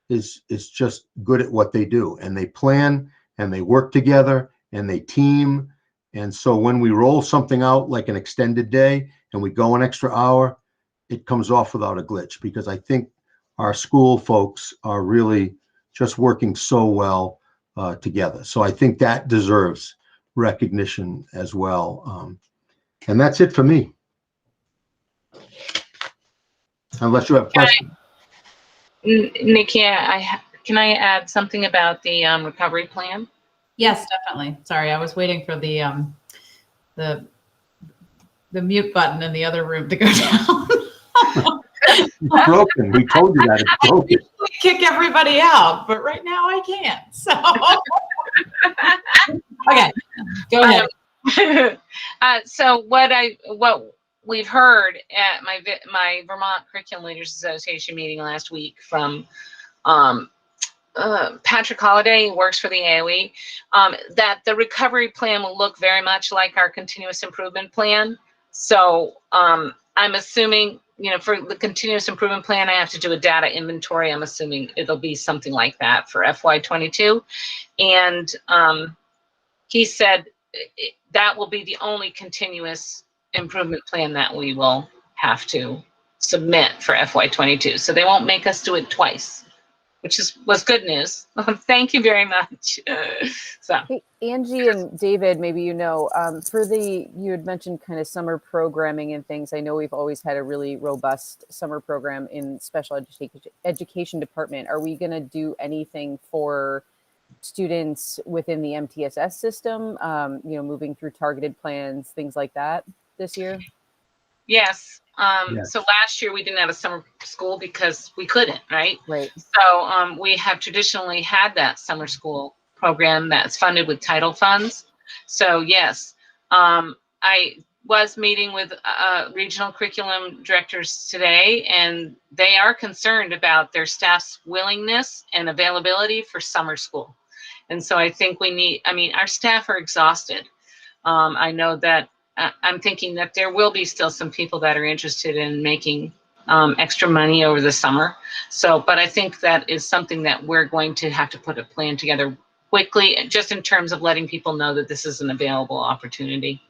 is just good at what they do, and they plan and they work together and they team. And so when we roll something out like an extended day and we go an extra hour, it comes off without a glitch, because I think our school folks are really just working so well together. So I think that deserves recognition as well. And that's it for me. Unless you have questions. Nikki, can I add something about the recovery plan? Yes, definitely. Sorry, I was waiting for the mute button in the other room to go down. It's broken. We told you that it's broken. I kick everybody out, but right now I can't. So, okay, go ahead. So what we've heard at my Vermont Curriculum Leaders Association meeting last week from Patrick Holliday, who works for the AOE, that the recovery plan will look very much like our continuous improvement plan. So I'm assuming, for the continuous improvement plan, I have to do a data inventory. I'm assuming it'll be something like that for FY22. And he said that will be the only continuous improvement plan that we will have to submit for FY22. So they won't make us do it twice, which was good news. Thank you very much. Hey, Angie and David, maybe you had mentioned kind of summer programming and things. I know we've always had a really robust summer program in special education department. Are we going to do anything for students within the MTSS system, moving through targeted plans, things like that this year? Yes. Yes. So last year we didn't have a summer school because we couldn't, right? Right. So we have traditionally had that summer school program that's funded with title funds. So yes, I was meeting with regional curriculum directors today, and they are concerned about their staff's willingness and availability for summer school. And so I think our staff are exhausted. I know that I'm thinking that there will be still some people that are interested in making extra money over the summer. So, but I think that is something that we're going to have to put a plan together quickly, just in terms of letting people know that this is an available opportunity.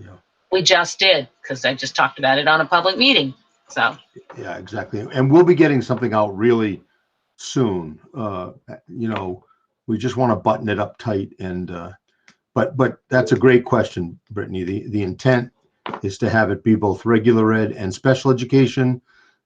Yeah. We just did, because I just talked about it on a public meeting. So. Yeah, exactly. And we'll be getting something out really soon. We just want to button it up tight and but that's a great question, Brittany. The intent is to have it be both regular ed and special education.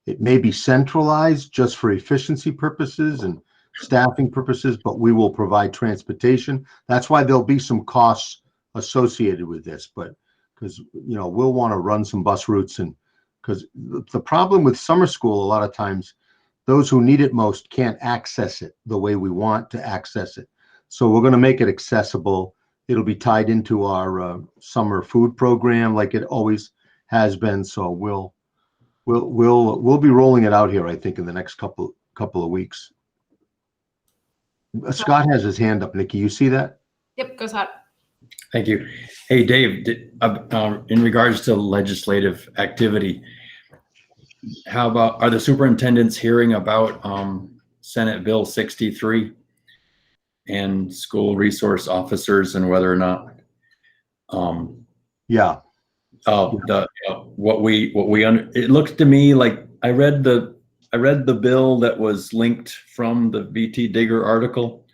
It may be centralized just for efficiency purposes and staffing purposes, but we will provide transportation. That's why there'll be some costs associated with this, but because we'll want to run some bus routes, and because the problem with summer school a lot of times, those who need it most can't access it the way we want to access it. So we're going to make it accessible. It'll be tied into our summer food program like it always has been. So we'll be rolling it out here, I think, in the next couple of weeks. Scott has his hand up. Nikki, you see that? Yep, go Scott. Thank you. Hey, Dave, in regards to legislative activity, how about, are the superintendents hearing about Senate Bill 63 and school resource officers and whether or not Yeah. It looks to me like I read the bill that was linked from the VT Digger article.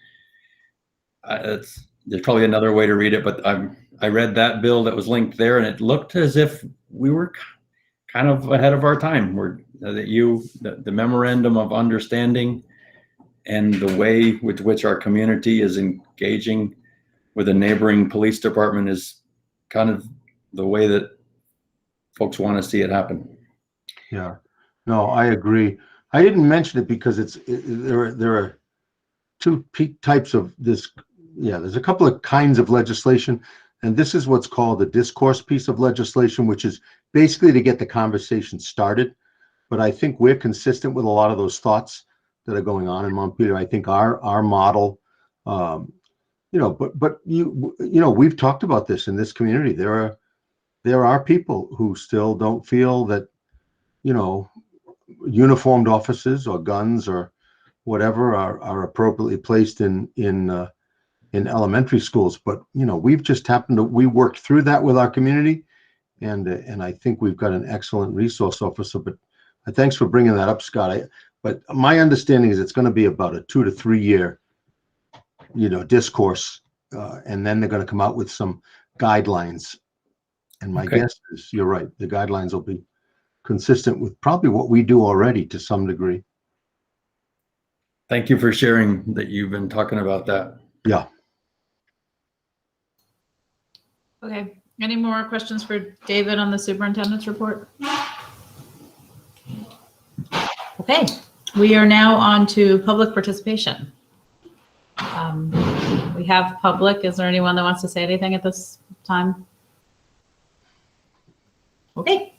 There's probably another way to read it, but I read that bill that was linked there, and it looked as if we were kind of ahead of our time. The memorandum of understanding and the way with which our community is engaging with a neighboring police department is kind of the way that folks want to see it happen. Yeah, no, I agree. I didn't mention it because there are two types of this. Yeah, there's a couple of kinds of legislation, and this is what's called the discourse piece of legislation, which is basically to get the conversation started. But I think we're consistent with a lot of those thoughts that are going on in Montpelier. I think our model, but we've talked about this in this community. There are people who still don't feel that, uniformed officers or guns or whatever are appropriately placed in elementary schools. But we've just we worked through that with our community, and I think we've got an excellent resource officer. But thanks for bringing that up, Scott. But my understanding is it's going to be about a 2 to 3 year, discourse, and then they're going to come out with some guidelines. And my guess is you're right. The guidelines will be consistent with probably what we do already to some degree. Thank you for sharing that you've been talking about that. Yeah. Okay. Any more questions for David on the superintendent's report? Okay. We are now on to public participation. We have public. Is there anyone that wants to say anything at this time? Okay.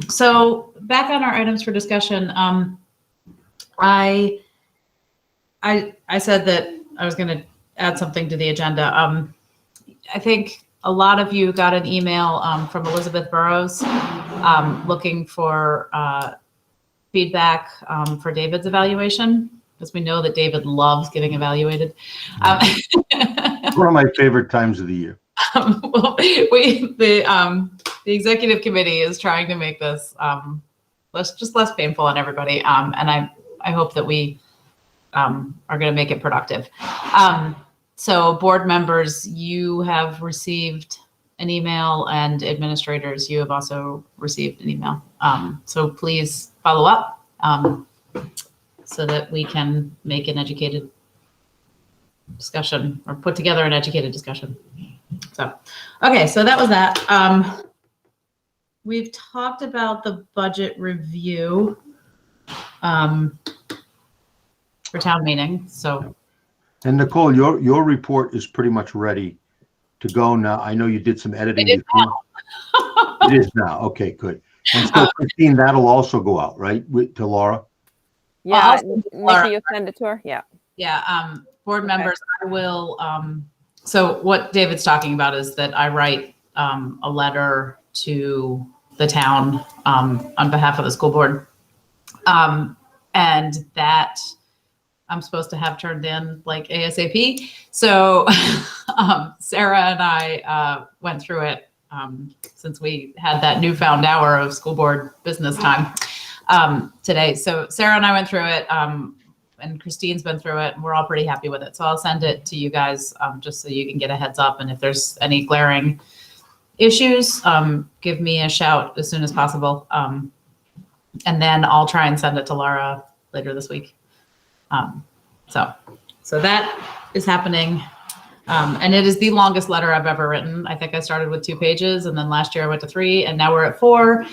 So back on our items for discussion, I said that I was going to add something to the agenda. I think a lot of you got an email from Elizabeth Burrows looking for feedback for David's evaluation, because we know that David loves getting evaluated. One of my favorite times of the year. Well, the executive committee is trying to make this less painful on everybody, and I hope that we are going to make it productive. So board members, you have received an email, and administrators, you have also received an email. So please follow up so that we can make an educated discussion or put together an educated discussion. So, okay, so that was that. We've talked about the budget review for town meeting. So, and Nicole, your report is pretty much ready to go now. I know you did some editing. It is now. It is now. Okay, good. And so, Christine, that'll also go out, right, to Laura? Yeah, Laura. Nikki, you send it to her? Yeah. Yeah, board members, I will, so what David's talking about is that I write a letter to the town on behalf of the school board. And that I'm supposed to have turned in like ASAP. So Sarah and I went through it since we had that newfound hour of school board business time today. So Sarah and I went through it. And Christine's been through it, and we're all pretty happy with it. So I'll send it to you guys just so you can get a heads up. And if there's any glaring issues, give me a shout as soon as possible. And then I'll try and send it to Laura later this week. So that is happening. And it is the longest letter I've ever written. I think I started with 2 pages, and then last year I went to 3, and now we're at 4.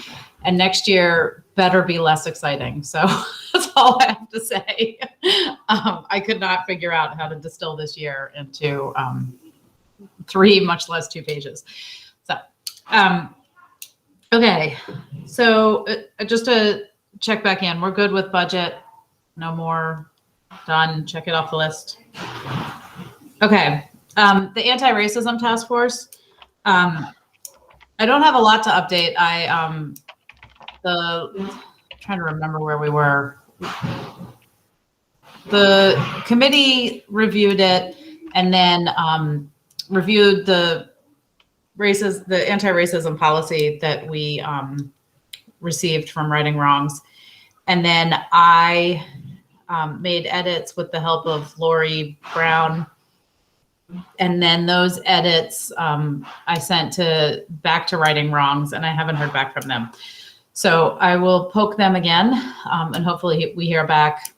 And next year, better be less exciting. So that's all I have to say. I could not figure out how to distill this year into 3, much less 2 pages. So, okay. So just to check back in, we're good with budget. No more. Done. Check it off the list. Okay. The anti-racism task force. I don't have a lot to update. I'm trying to remember where we were. The committee reviewed it and then reviewed the anti-racism policy that we received from Righting Wrongs. And then I made edits with the help of Lori Brown. And then those edits I sent back to Righting Wrongs, and I haven't heard back from them. So I will poke them again, and hopefully we hear back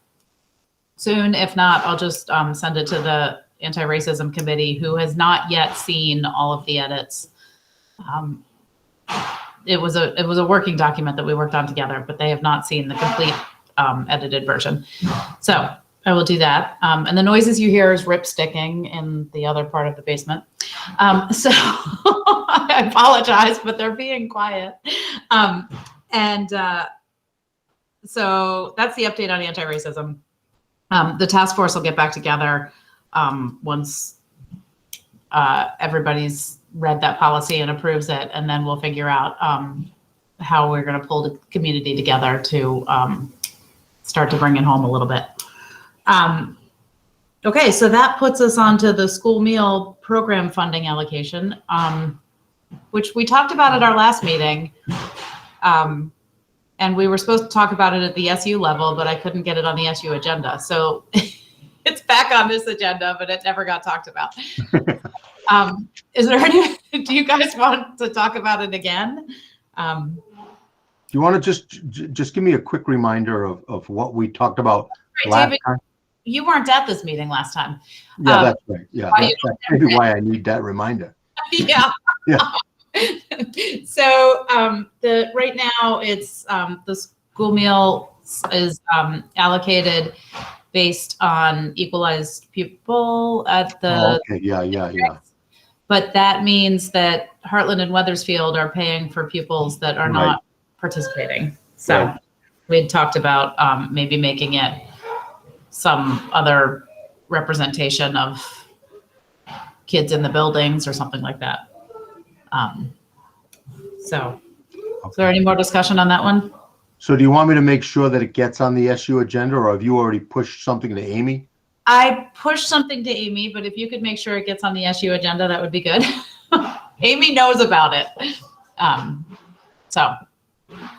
soon. If not, I'll just send it to the anti-racism committee, who has not yet seen all of the edits. It was a working document that we worked on together, but they have not seen the complete edited version. So I will do that. And the noises you hear is rip sticking in the other part of the basement. So I apologize, but they're being quiet. So that's the update on anti-racism. The task force will get back together once everybody's read that policy and approves it, and then we'll figure out how we're going to pull the community together to start to bring it home a little bit. Okay, so that puts us onto the school meal program funding allocation, which we talked about at our last meeting. And we were supposed to talk about it at the SU level, but I couldn't get it on the SU agenda. So it's back on this agenda, but it never got talked about. Is there do you guys want to talk about it again? Do you want to just give me a quick reminder of what we talked about last David, time? you weren't at this meeting last time. Yeah, that's right. Yeah, that's maybe why I need that reminder. Yeah. Yeah. So right now it's the school meal is allocated based on equalized pupil at the. Okay. Yeah. But that means that Heartland and Weathersfield are paying for pupils that are not participating. So we had talked about maybe making it some other representation of kids in the buildings or something like that. So is there any more discussion on that one? So do you want me to make sure that it gets on the SU agenda, or have you already pushed something to Amy? I pushed something to Amy, but if you could make sure it gets on the SU agenda, that would be good. Amy knows about it.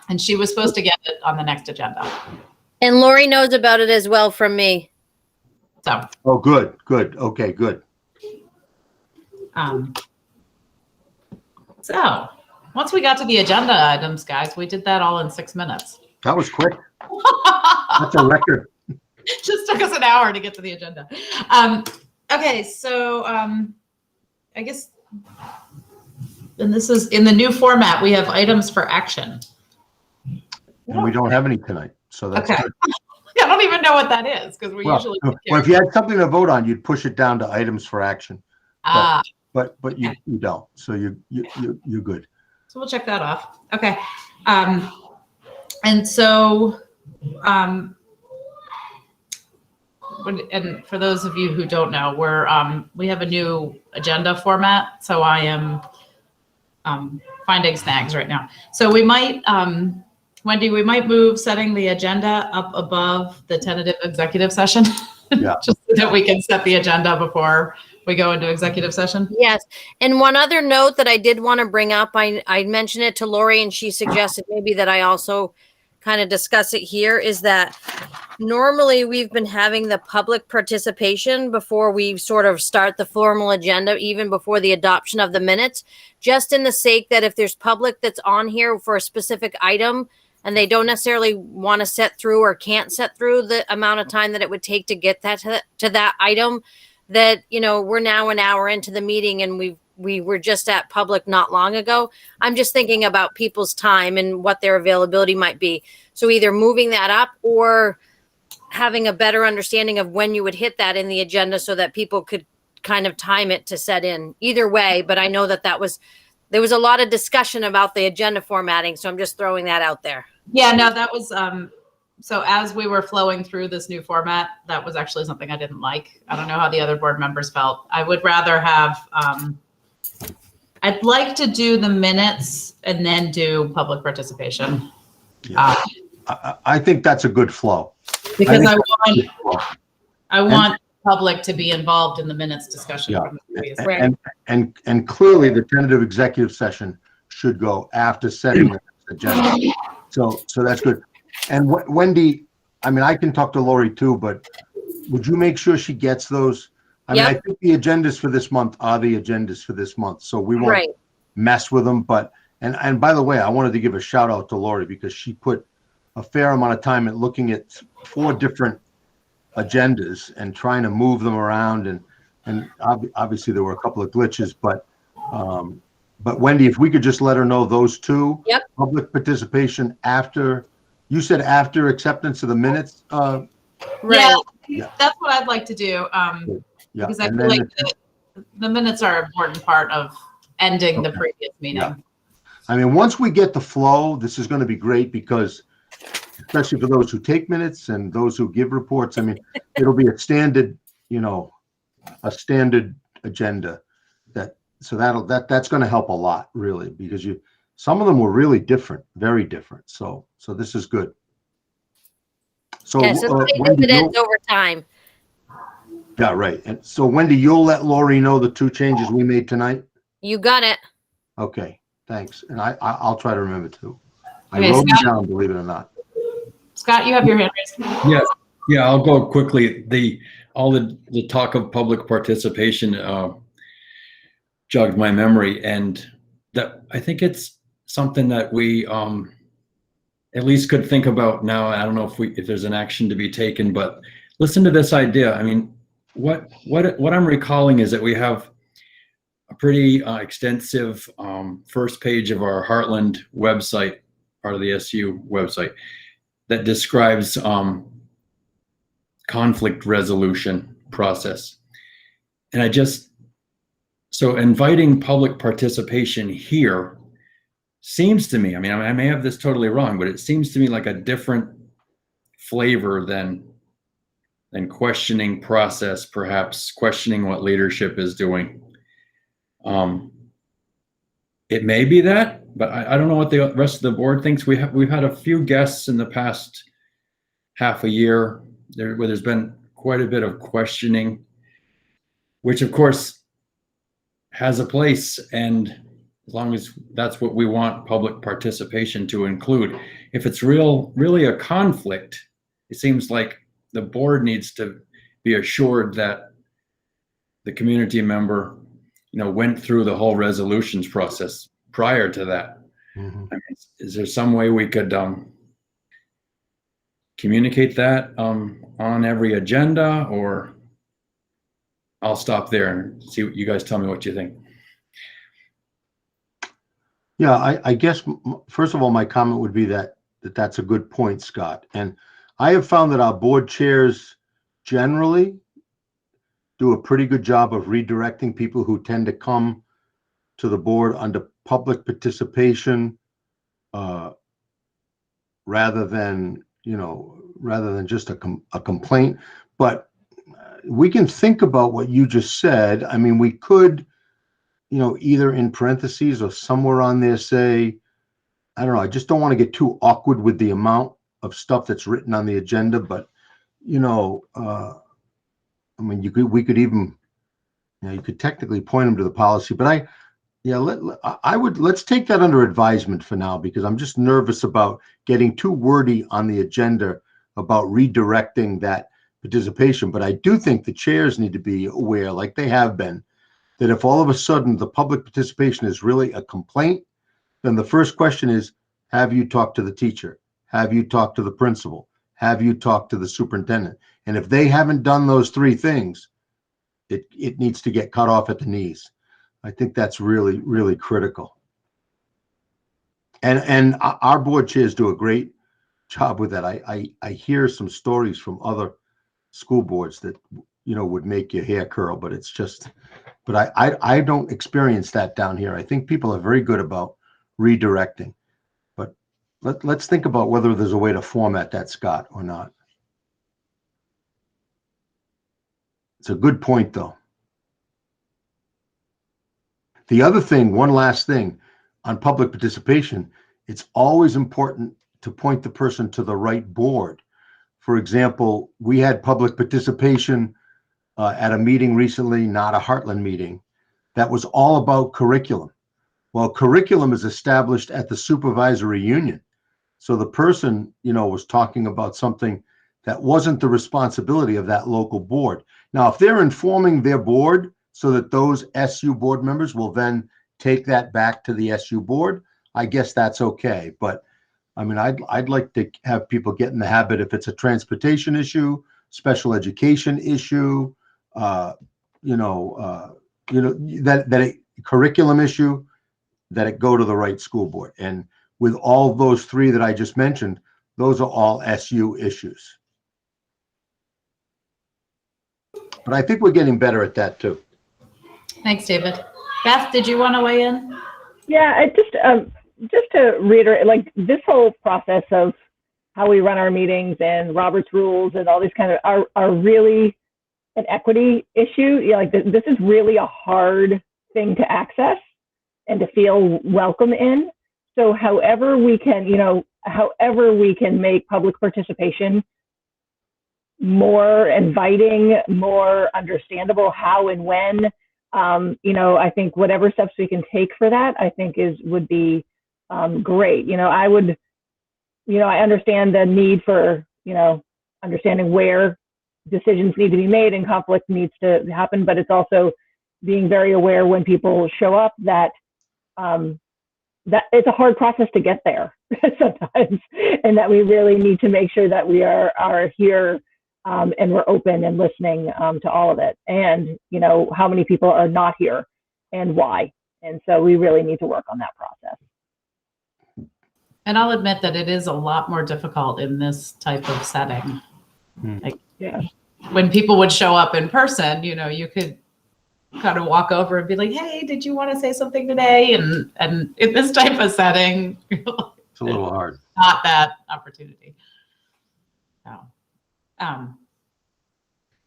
And she was supposed to get it on the next agenda. And Lori knows about it as well from me. So. Oh, good. Okay, good. So once we got to the agenda items, guys, we did that all in 6 minutes. That was quick. That's a record. Just took us an hour to get to the agenda. Okay, so I guess, and this is in the new format, we have items for action. And we don't have any tonight, so that's okay. Good. I don't even know what that is because we usually. Well, if you had something to vote on, you'd push it down to items for action. But you don't, so you're good. So we'll check that off. Okay, and so. And for those of you who don't know, we have a new agenda format. So I am finding snags right now. So we might, Wendy, we might move setting the agenda up above the tentative executive session. Yeah. Just so that we can set the agenda before we go into executive session. Yes. And one other note that I did want to bring up, I mentioned it to Lori and she suggested maybe that I also kind of discuss it here, is that normally we've been having the public participation before we sort of start the formal agenda, even before the adoption of the minutes, just in the sake that if there's public that's on here for a specific item and they don't necessarily want to set through or can't set through the amount of time that it would take to get that to that item, that, we're now an hour into the meeting and we were just at public not long ago. I'm just thinking about people's time and what their availability might be. So either moving that up or having a better understanding of when you would hit that in the agenda so that people could kind of time it to set in. Either way, but I know that there was a lot of discussion about the agenda formatting, so I'm just throwing that out there. Yeah, no, that was, so as we were flowing through this new format, that was actually something I didn't like. I don't know how the other board members felt. I would rather have, I'd like to do the minutes and then do public participation. Yeah. I think that's a good flow. Because I And- want public to be involved in the minutes discussion. Yeah. From the previous Right. And clearly the tentative executive session should go after setting the agenda. So that's good. And Wendy, I mean, I can talk to Lori too, but would you make sure she gets those? I mean, I Yep. think the agendas for this month are the agendas for this month, so we won't Right. mess with them. But, and by the way, I wanted to give a shout out to Lori because she put a fair amount of time at looking at 4 different agendas and trying to move them around. And obviously there were a couple of glitches, but Wendy, if we could just let her know those 2. Yep. Public participation after, you said after acceptance of the minutes. Right. Yeah. That's what I'd like to do. Yeah. Because I and feel then like the minutes are an important part of ending the Okay. previous meeting. Yeah. I mean, once we get the flow, this is going to be great because especially for those who take minutes and those who give reports, I mean, it'll be a standard, a standard agenda that's going to help a lot really, because some of them were really different, very different. So this is good. So Yes, it's paid Wendy, dividends over time. yeah, right. And so Wendy, you'll let Lori know the 2 changes we made tonight? You got it. Okay, thanks. And I'll try to remember too. I Okay, wrote them Scott? down, believe it or not. Scott, you have your hand raised. Yes, yeah, I'll go quickly. All the talk of public participation jogged my memory, and that I think it's something that we at least could think about now. I don't know if there's an action to be taken, but listen to this idea. I mean, what I'm recalling is that we have a pretty extensive first page of our Heartland website, part of the SU website, that describes conflict resolution process. And so inviting public participation here seems to me, I mean, I may have this totally wrong, but it seems to me like a different flavor than questioning process, perhaps questioning what leadership is doing. It may be that, but I don't know what the rest of the board thinks. We've had a few guests in the past half a year where there's been quite a bit of questioning, which of course has a place, and as long as that's what we want public participation to include. If it's really a conflict, it seems like the board needs to be assured that the community member, went through the whole resolutions process prior to that. Mhm. I mean, is there some way we could communicate that on every agenda, or I'll stop there and see what you guys tell me what you think. Yeah, I guess first of all, my comment would be that's a good point, Scott. And I have found that our board chairs generally do a pretty good job of redirecting people who tend to come to the board under public participation, rather than just a complaint. But we can think about what you just said. I mean, we could, either in parentheses or somewhere on there say, I don't know, I just don't want to get too awkward with the amount of stuff that's written on the agenda, but I mean, we could even, you could technically point them to the policy, but let's take that under advisement for now, because I'm just nervous about getting too wordy on the agenda about redirecting that participation. But I do think the chairs need to be aware, like they have been, that if all of a sudden the public participation is really a complaint, then the first question is, have you talked to the teacher? Have you talked to the principal? Have you talked to the superintendent? And if they haven't done those 3 things, it needs to get cut off at the knees. I think that's really, really critical. And our board chairs do a great job with that. I hear some stories from other school boards that, would make your hair curl, but it's just, but I don't experience that down here. I think people are very good about redirecting, but let's think about whether there's a way to format that, Scott, or not. It's a good point, though. The other thing, one last thing on public participation, it's always important to point the person to the right board. For example, we had public participation at a meeting recently, not a Heartland meeting, that was all about curriculum. Well, curriculum is established at the supervisory union. So the person, was talking about something that wasn't the responsibility of that local board. Now, if they're informing their board so that those SU board members will then take that back to the SU board, I guess that's okay. But I mean, I'd like to have people get in the habit, if it's a transportation issue, special education issue, that a curriculum issue, that it go to the right school board. And with all those three that I just mentioned, those are all SU issues. But I think we're getting better at that too. Thanks, David. Beth, did you want to weigh in? Yeah, just to reiterate, like this whole process of how we run our meetings and Robert's rules and all these kind of are really an equity issue. Like this is really a hard thing to access and to feel welcome in. So however we can make public participation more inviting, more understandable how and when, I think whatever steps we can take for that, I think would be great. I understand the need for, understanding where decisions need to be made and conflict needs to happen, but it's also being very aware when people show up that that it's a hard process to get there sometimes, and that we really need to make sure that we are here and we're open and listening to all of it, and how many people are not here and why. And so we really need to work on that process. And I'll admit that it is a lot more difficult in this type of setting. Yeah. When people would show up in person, you could kind of walk over and be like, "Hey, did you want to say something today?" And in this type of setting, It's a little hard. Not that opportunity. So,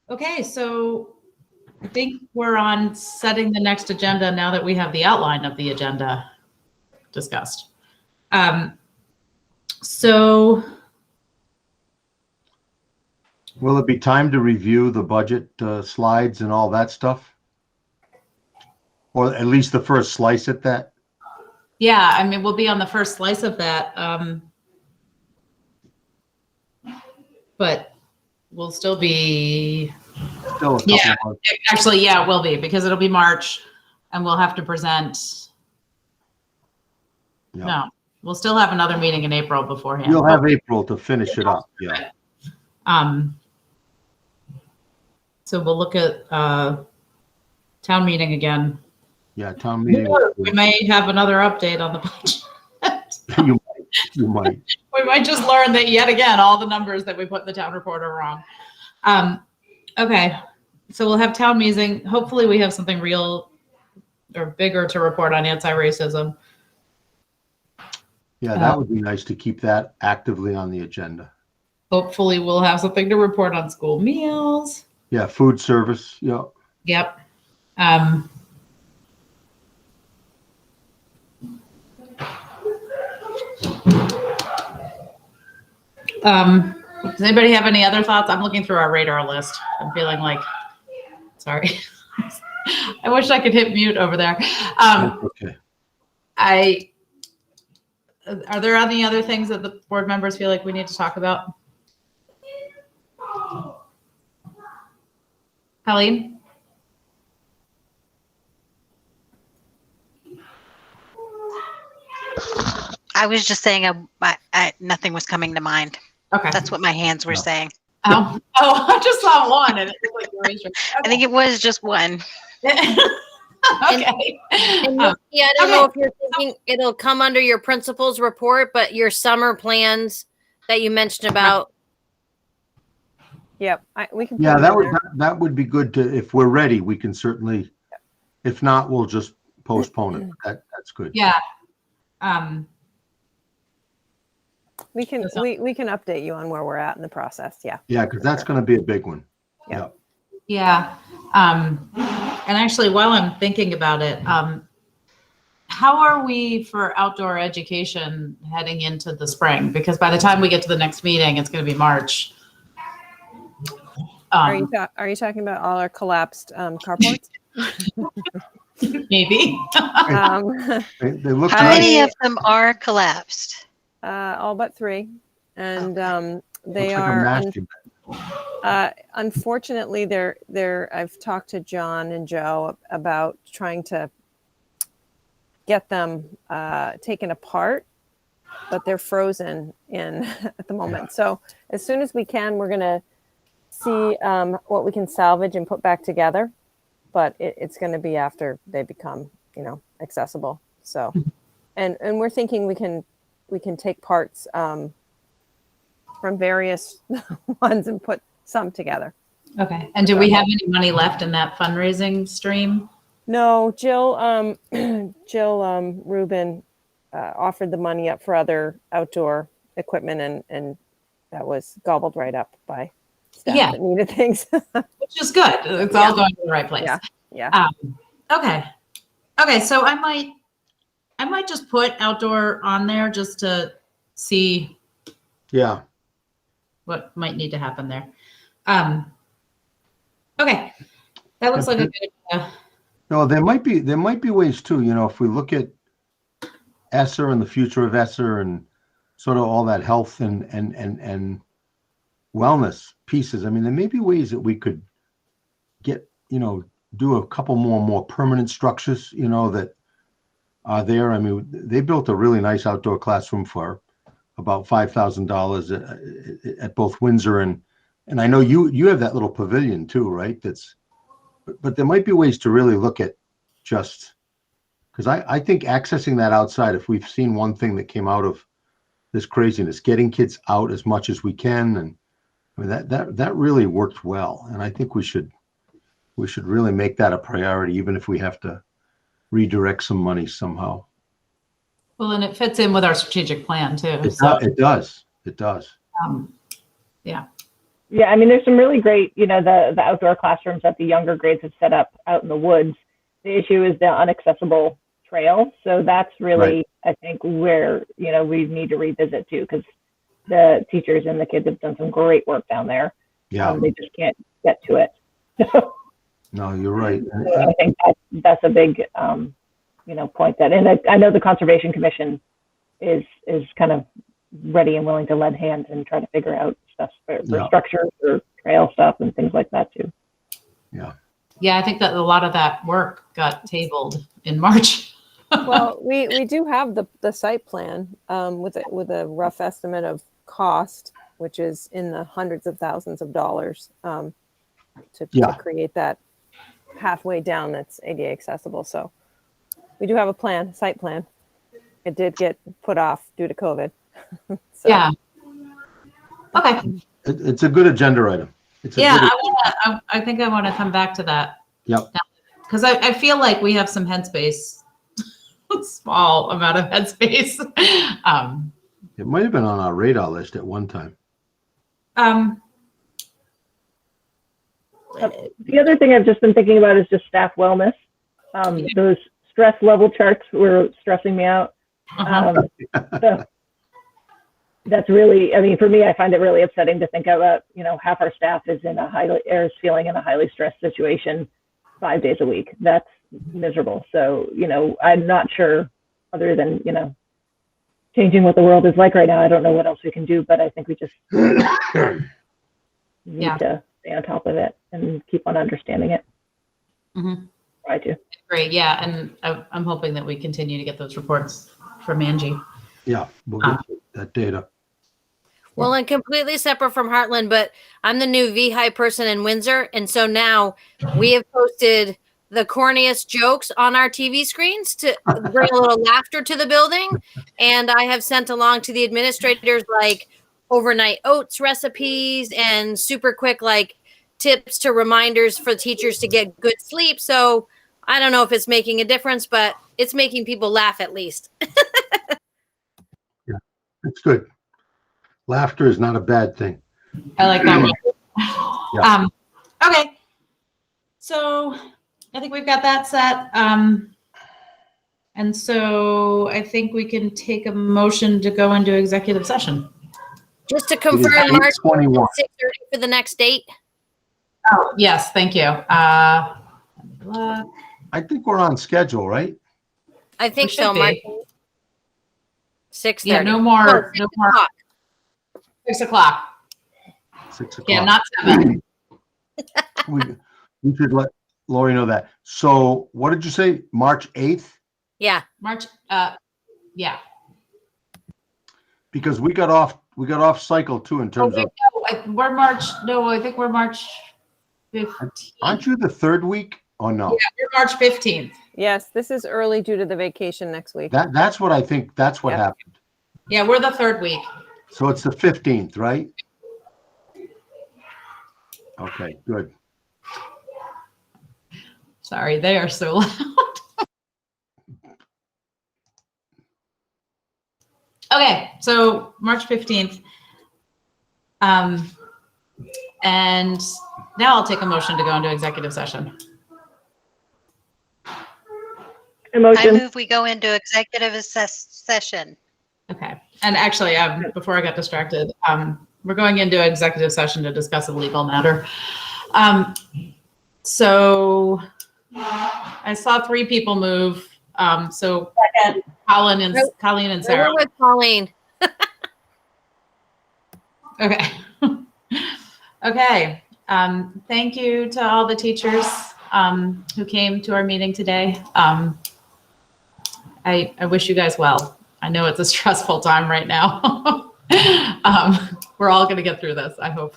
okay, so I think we're on setting the next agenda now that we have the outline of the agenda discussed. So will it be time to review the budget slides and all that stuff? Or at least the first slice at that? yeah, I mean, we'll be on the first slice of that. But we'll still be, Still a couple Yeah. months. actually, yeah, it will be, because it'll be March and we'll have to present. Yeah. No, we'll still have another meeting in April beforehand. You'll have April to finish it up. Yeah. So we'll look at town meeting again. Yeah. Town meeting. We may have another update on the budget. You might. We might just learn that yet again, all the numbers that we put in the town report are wrong. Okay, so we'll have town meeting. Hopefully we have something real or bigger to report on anti-racism. Yeah, that would be nice to keep that actively on the agenda. Hopefully we'll have something to report on school meals. Yeah, food service. Yeah. Yep. Does anybody have any other thoughts? I'm looking through our radar list. I'm feeling like, sorry. I wish I could hit mute over there. Okay. Are there any other things that the board members feel like we need to talk about? Colleen? I was just saying nothing was coming to mind. Okay. That's what my hands were saying. Oh, I just saw one and it looked like you raised your hand. I think it was just one. Okay. And Um, yeah, I don't okay. know if you're thinking it'll come under your principal's report, but your summer plans that you mentioned about. Yep, we can. Yeah, put them in there. that would be good to, if we're ready, we can certainly, if not, we'll just postpone it. That's good. Yeah. Um, We can That's not- we can update you on where we're at in the process. Yeah. Yeah, because that's going to be a big one. Yeah. yeah. And actually, while I'm thinking about it, how are we for outdoor education heading into the spring? Because by the time we get to the next meeting, it's going to be March. Are you talking about all our collapsed carports? Maybe. They look How nice. many of them are collapsed? All but 3, and they Looks like a are mashed unfortunately they're I've talked to John and Joe about trying to get them taken apart, but they're frozen in at the moment. So as soon as we can, we're going to see what we can salvage and put back together, but it's going to be after they become, accessible. So, and we're thinking we can take parts from various ones and put some together. Okay. And do we have any money left in that fundraising stream? No, Jill Rubin offered the money up for other outdoor equipment, and that was gobbled right up by staff that needed things. Which is good. It's all going to the right place. Yeah. Okay. Okay. So I might just put outdoor on there just to see Yeah. what might need to happen there. Okay. That looks like a good idea. No, there might be ways too, if we look at ESSER and the future of ESSER and sort of all that health and wellness pieces. I mean, there may be ways that we could get, do a couple more permanent structures, that are there. I mean, they built a really nice outdoor classroom for about $5,000 at both Windsor and I know you have that little pavilion too, right? But there might be ways to really look at just, because I think accessing that outside, if we've seen one thing that came out of this craziness, getting kids out as much as we can, and I mean that really worked well, and I think we should really make that a priority, even if we have to redirect some money somehow. Well, and it fits in with our strategic plan too. It does. Yeah. Yeah, I mean, there's some really great, the outdoor classrooms that the younger grades have set up out in the woods. The issue is the inaccessible trail. So that's really, I think, where, we need to revisit too, because the teachers and the kids have done some great work down there. Yeah. They just can't get to it. No, you're right. I think that's a big, point that, and I know the Conservation Commission is kind of ready and willing to lend hands and try to figure out stuff for structure, for trail stuff and things like that too. Yeah. Yeah, I think that a lot of that work got tabled in March. Well, we do have the site plan with a rough estimate of cost, which is in the hundreds of thousands of dollars to create that halfway down that's ADA accessible. So we do have a site plan. It did get put off due to COVID. So. Yeah. Okay. It's a good agenda item. I think I want to come back to that. Yep. Because I feel like we have some headspace, small amount of headspace. It might have been on our radar list at one time. The other thing I've just been thinking about is just staff wellness. Those stress level charts were stressing me out. So that's really, I mean, for me, I find it really upsetting to think about, half our staff is feeling in a highly stressed situation 5 days a week. That's miserable. So, I'm not sure, other than, changing what the world is like right now. I don't know what else we can do, but I think we just need to stay on top of it and keep on understanding it. Mm-hmm. Try to. Great. Yeah. And I'm hoping that we continue to get those reports from Angie. Yeah, we'll get that data. Well, and completely separate from Heartland, but I'm the new VHI person in Windsor. And so now we have posted the corniest jokes on our TV screens to bring a little laughter to the building. And I have sent along to the administrators like overnight oats recipes and super quick like tips to reminders for teachers to get good sleep. So I don't know if it's making a difference, but it's making people laugh at least. Yeah, it's good. Laughter is not a bad thing. I like that one. Yeah. Okay. So I think we've got that set. And so I think we can take a motion to go into executive session. Just to confirm, March 8:21. 6:30 for the next date. Oh, yes, thank you. I think we're on schedule, right? I think We so, should March be. 6:30. Yeah, no more, Oh, no more. 6 o'clock. 6 o'clock. Yeah, not 7. We should let Lori know that. So what did you say? March 8th? Yeah. March, yeah. Because we got off cycle too in Oh, terms wait, of, I think we're March 15th. aren't you the third week? Oh, no. Yeah, we're March 15th. Yes, this is early due to the vacation next week. That's what I think, that's what Yep. happened. Yeah, we're the third week. So it's the 15th, right? Okay, good. Sorry, they are so loud. Okay, so March 15th. And now I'll take a motion to go into executive session. I Emotion. move we go into executive session. Okay, and actually, before I got distracted, we're going into executive session to discuss a legal matter. So I saw 3 people move. So Colleen and Sarah. We're with Colleen. Okay. Okay. Thank you to all the teachers who came to our meeting today. I wish you guys well. I know it's a stressful time right now. We're all going to get through this, I hope.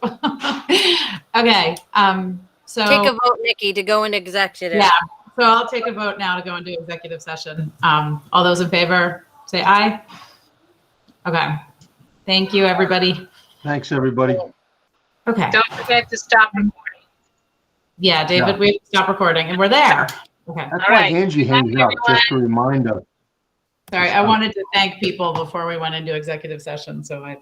Okay. So Take a vote, Nikki, to go into executive. yeah. So I'll take a vote now to go into executive session. All those in favor, say aye. Okay. Thank you, everybody. Thanks, everybody. Okay. Don't forget to stop recording. Yeah, David, Yeah. we have to stop recording, and we're there. Okay. That's All why right. Angie hangs Bye, out, just to remind us. Sorry, I wanted to thank people before we went into executive session, so I